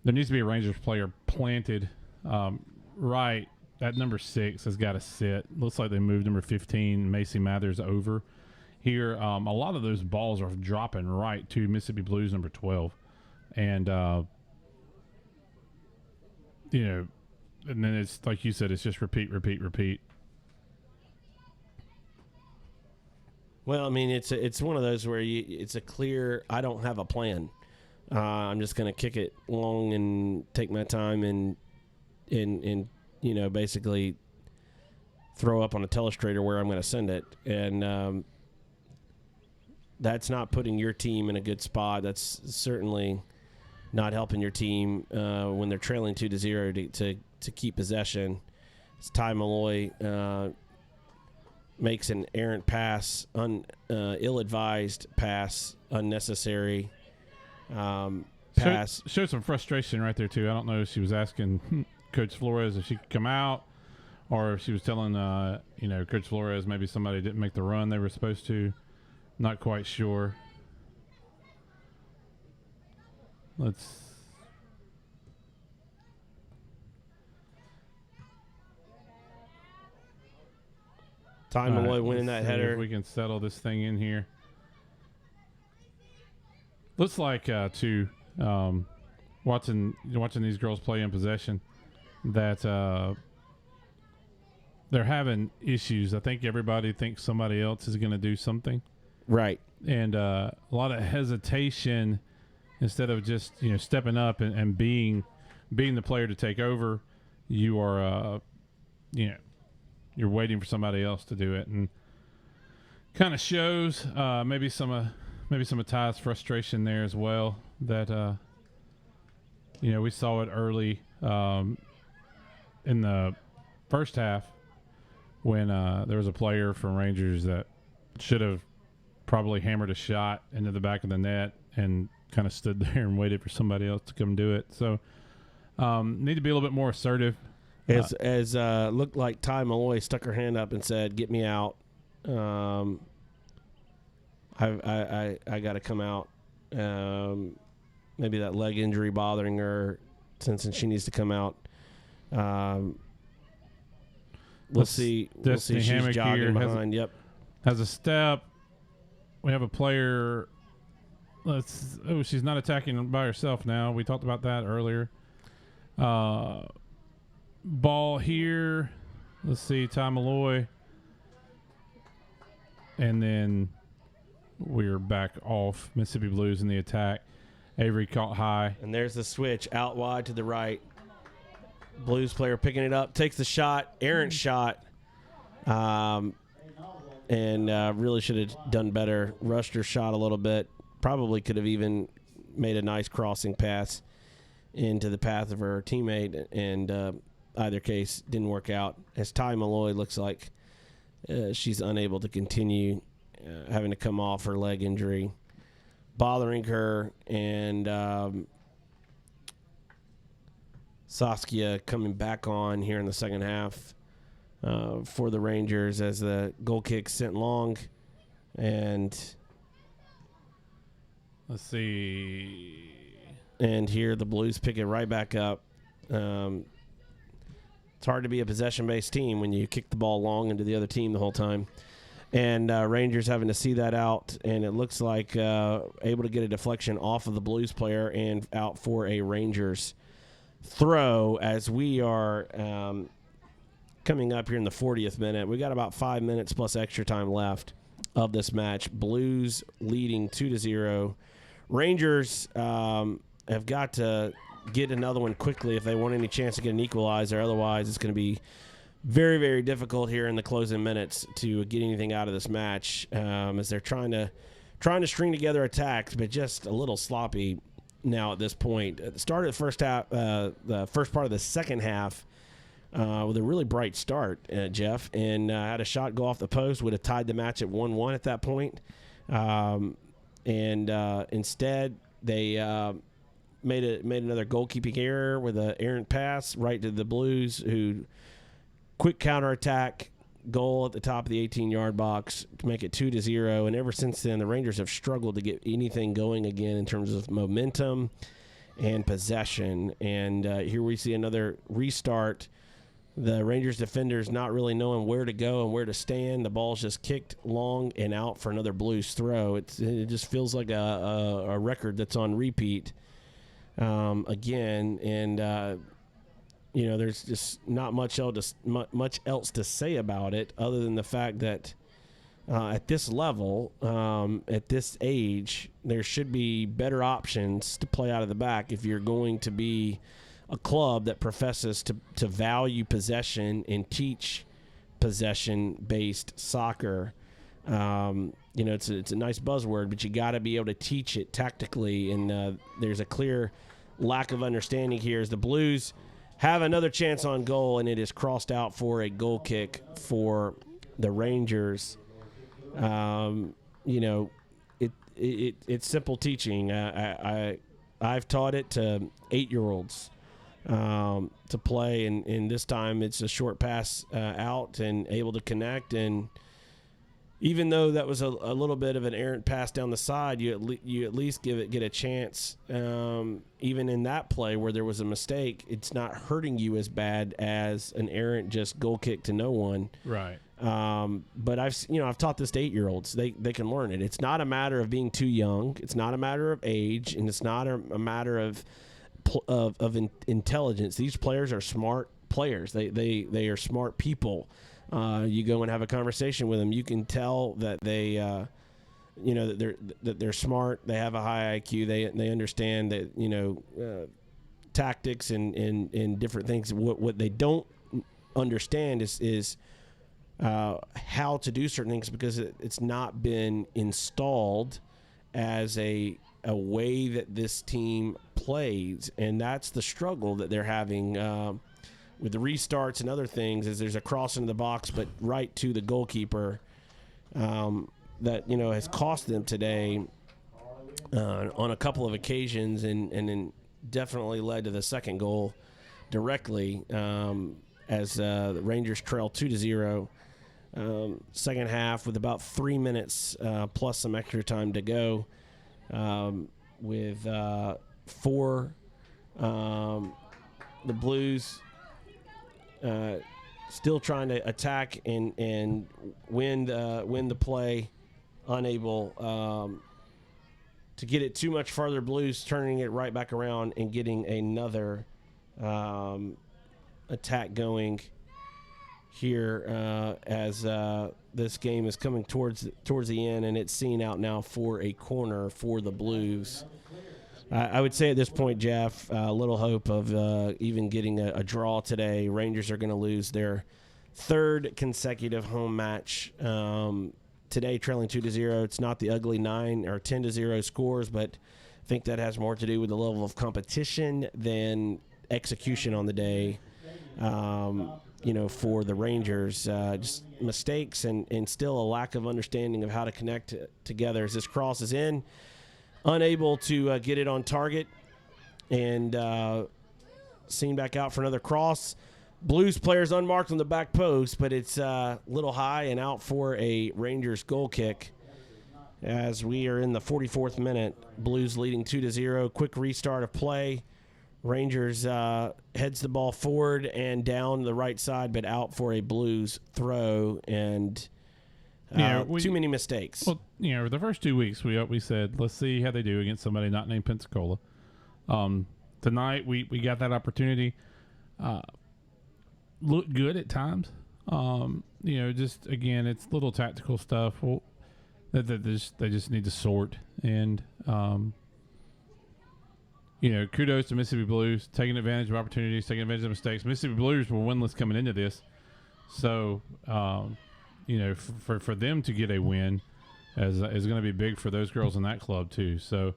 needs to be a Rangers player planted right at number 6 has got to sit. Looks like they moved number 15, Macy Mathers, over here. A lot of those balls are dropping right to Mississippi Blues number 12, and and then it's like you said, it's just repeat. Well, I mean, it's one of those where it's a clear, I don't have a plan. I'm just going to kick it long and take my time and basically throw up on a telestrator where I'm going to send it. And that's not putting your team in a good spot. That's certainly not helping your team when they're trailing 2-0 to keep possession. It's Ty Malloy makes an errant pass, ill-advised pass, unnecessary pass. Showed some frustration right there, too. I don't know if she was asking Coach Flores if she could come out, or if she was telling, Coach Flores maybe somebody didn't make the run they were supposed to. Not quite sure. Ty Malloy winning that header. If we can settle this thing in here. Looks like watching these girls play in possession that they're having issues. I think everybody thinks somebody else is going to do something. Right. And a lot of hesitation instead of just stepping up and being the player to take over. You are you're waiting for somebody else to do it, and kind of shows maybe some of Ty's frustration there as well. That we saw it early in the first half when there was a player from Rangers that should have probably hammered a shot into the back of the net and kind of stood there and waited for somebody else to come do it. So need to be a little bit more assertive. As looked like Ty Malloy stuck her hand up and said, "Get me out. I got to come out." Maybe that leg injury bothering her, since she needs to come out. We'll see. We'll see. She's jogging behind. Yep. Has a step. We have a player. She's not attacking by herself now. We talked about that earlier. Ball here. Let's see, Ty Malloy. And then we're back off. Mississippi Blues in the attack. Avery caught high. And there's the switch out wide to the right. Blues player picking it up, takes the shot, errant shot. And really should have done better. Rushed her shot a little bit. Probably could have even made a nice crossing pass into the path of her teammate, and either case didn't work out, as Ty Malloy looks like she's unable to continue, having to come off her leg injury, bothering her, and Saskia coming back on here in the second half for the Rangers as the goal kick sent long. And let's see. And here the Blues pick it right back up. It's hard to be a possession-based team when you kick the ball long into the other team the whole time. And Rangers having to see that out, and it looks like able to get a deflection off of the Blues player and out for a Rangers throw as we are coming up here in the 40th minute. We got about 5 minutes plus extra time left. of this match. Blues leading 2-0. Rangers have got to get another one quickly if they want any chance to get an equalizer. Otherwise, it's going to be very, very difficult here in the closing minutes to get anything out of this match, as they're trying to string together attacks, but just a little sloppy now at this point. At the start of the first half, the first part of the second half, with a really bright start, Jeff, and had a shot go off the post, would have tied the match at 1-1 at that point. Instead, they made another goalkeeping error with an errant pass right to the Blues, who quick counterattack, goal at the top of the 18-yard box to make it 2-0. And ever since then, the Rangers have struggled to get anything going again in terms of momentum and possession. And here we see another restart. The Rangers defenders not really knowing where to go and where to stand. The ball's just kicked long and out for another Blues throw. It just feels like a record that's on repeat again. And there's just not much else to say about it other than the fact that at this level, at this age, there should be better options to play out of the back if you're going to be a club that professes to value possession and teach possession-based soccer. It's a nice buzzword, but you got to be able to teach it tactically, and there's a clear lack of understanding here as the Blues have another chance on goal, and it is crossed out for a goal kick for the Rangers. It's simple teaching. I've taught it to 8-year-olds to play, and this time it's a short pass out and able to connect. And even though that was a little bit of an errant pass down the side, you at least get a chance. Even in that play where there was a mistake, it's not hurting you as bad as an errant just goal kick to no one. Right. But I've taught this to 8-year-olds. They can learn it. It's not a matter of being too young. It's not a matter of age, and it's not a matter of intelligence. These players are smart players. They are smart people. You go and have a conversation with them, you can tell that that they're smart. They have a high IQ. They understand that tactics and different things. What they don't understand is how to do certain things, because it's not been installed as a way that this team plays, and that's the struggle that they're having with the restarts and other things. Is there's a cross into the box, but right to the goalkeeper that has cost them today on a couple of occasions, and then definitely led to the second goal directly as the Rangers trail 2-0. Second half with about 3 minutes plus some extra time to go, with 4 the Blues still trying to attack and win the play, unable to get it too much farther. Blues turning it right back around and getting another attack going here as this game is coming towards the end, and it's seen out now for a corner for the Blues. I would say at this point, Jeff, little hope of even getting a draw today. Rangers are going to lose their third consecutive home match today, trailing 2-0. It's not the ugly 9 or 10-0 scores, but I think that has more to do with the level of competition than execution on the day. For the Rangers, just mistakes and still a lack of understanding of how to connect together as this cross is in. Unable to get it on target, and seen back out for another cross. Blues players unmarked on the back post, but it's a little high and out for a Rangers goal kick as we are in the 44th minute. Blues leading 2-0. Quick restart of play. Rangers heads the ball forward and down the right side, but out for a Blues throw, and too many mistakes. Well, the first 2 weeks we said, let's see how they do against somebody not named Pensacola. Tonight we got that opportunity. Looked good at times. Just again, it's little tactical stuff. Well, that they just need to sort. And kudos to Mississippi Blues, taking advantage of opportunities, taking advantage of mistakes. Mississippi Blues were winless coming into this. So, for them to get a win is going to be big for those girls in that club too. So,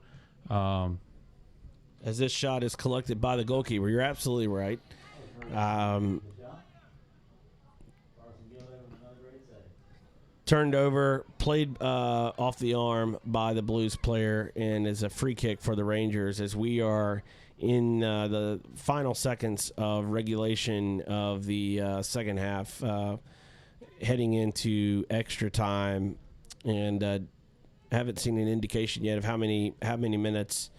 as this shot is collected by the goalkeeper, you're absolutely right. Turned over, played off the arm by the Blues player, and is a free kick for the Rangers as we are in the final seconds of regulation of the second half, heading into extra time, and haven't seen an indication yet of how many minutes.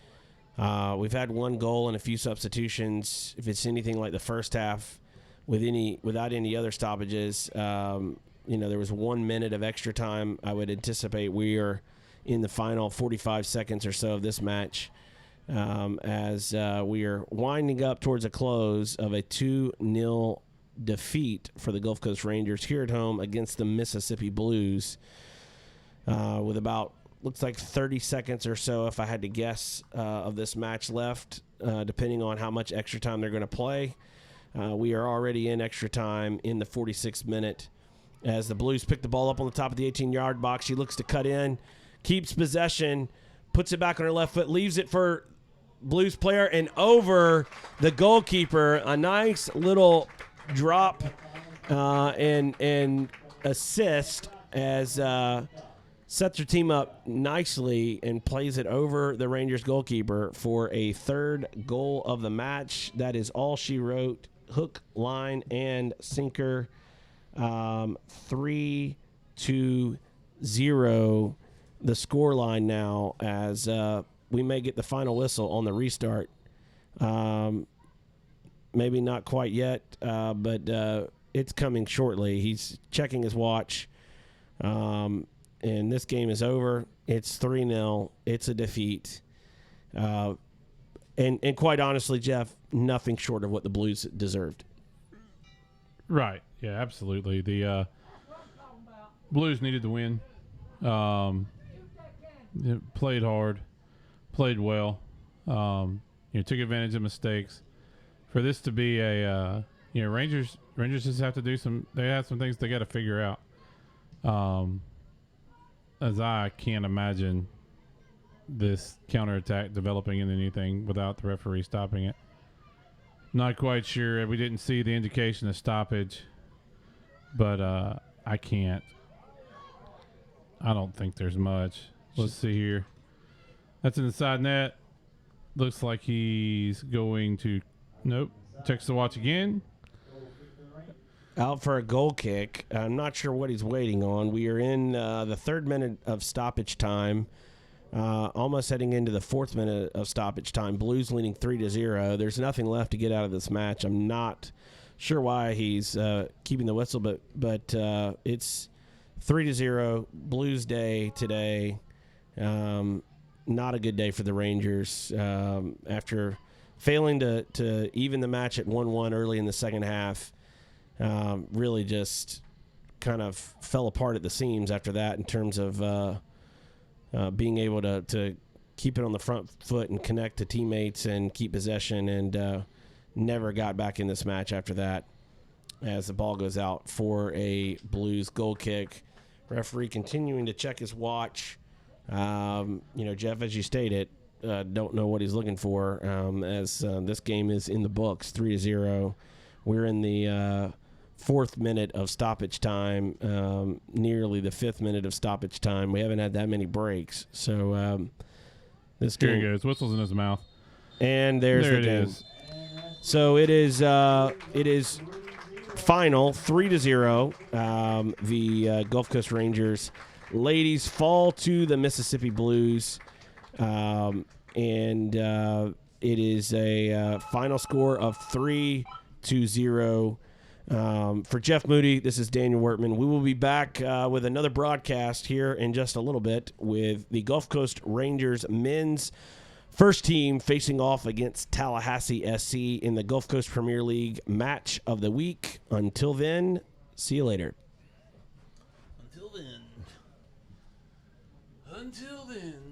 We've had one goal and a few substitutions. If it's anything like the first half, without any other stoppages, there was 1 minute of extra time. I would anticipate we are in the final 45 seconds or so of this match, as we are winding up towards a close of a 2-0 defeat for the Gulf Coast Rangers here at home against the Mississippi Blues, with about, looks like 30 seconds or so, if I had to guess, of this match left, depending on how much extra time they're going to play. We are already in extra time in the 46th minute as the Blues pick the ball up on the top of the 18-yard box. She looks to cut in, keeps possession, puts it back on her left foot, leaves it for Blues player and over the goalkeeper. A nice little drop and assist as sets her team up nicely and plays it over the Rangers goalkeeper for a third goal of the match. That is all she wrote. Hook, line, and sinker. 3-0 the score line now, as we may get the final whistle on the restart. Maybe not quite yet, but it's coming shortly. He's checking his watch, and this game is over. It's 3-0. It's a defeat. And quite honestly, Jeff, nothing short of what the Blues deserved. Right. Yeah, absolutely. The Blues needed to win. Played hard, played well. Took advantage of mistakes. For this to be a Rangers just have to do some. They have some things they got to figure out. As I can't imagine this counterattack developing into anything without the referee stopping it. Not quite sure. We didn't see the indication of stoppage, but I can't. I don't think there's much. Let's see here. That's in the side net. Looks like he's going to. Nope. Checks the watch again. Out for a goal kick. I'm not sure what he's waiting on. We are in the third minute of stoppage time. Almost heading into the fourth minute of stoppage time. Blues leading 3-0. There's nothing left to get out of this match. I'm not sure why he's keeping the whistle, but it's 3-0. Blues day today. Not a good day for the Rangers. After failing to even the match at 1-1 early in the second half, really just kind of fell apart at the seams after that in terms of being able to keep it on the front foot and connect to teammates and keep possession, and never got back in this match after that as the ball goes out for a Blues goal kick. Referee continuing to check his watch. Jeff, as you stated, don't know what he's looking for, as this game is in the books, 3-0. We're in the fourth minute of stoppage time, nearly the fifth minute of stoppage time. We haven't had that many breaks. So this game. Here he goes. Whistles in his mouth. And there's the game. Is. So it is final 3-0. The Gulf Coast Rangers ladies fall to the Mississippi Blues. And it is a final score of 3-0. For Jeff Moody, this is Daniel Wortman. We will be back with another broadcast here in just a little bit with the Gulf Coast Rangers men's first team facing off against Tallahassee SC in the Gulf Coast Premier League match of the week. Until then, see you later. Until then. Until then.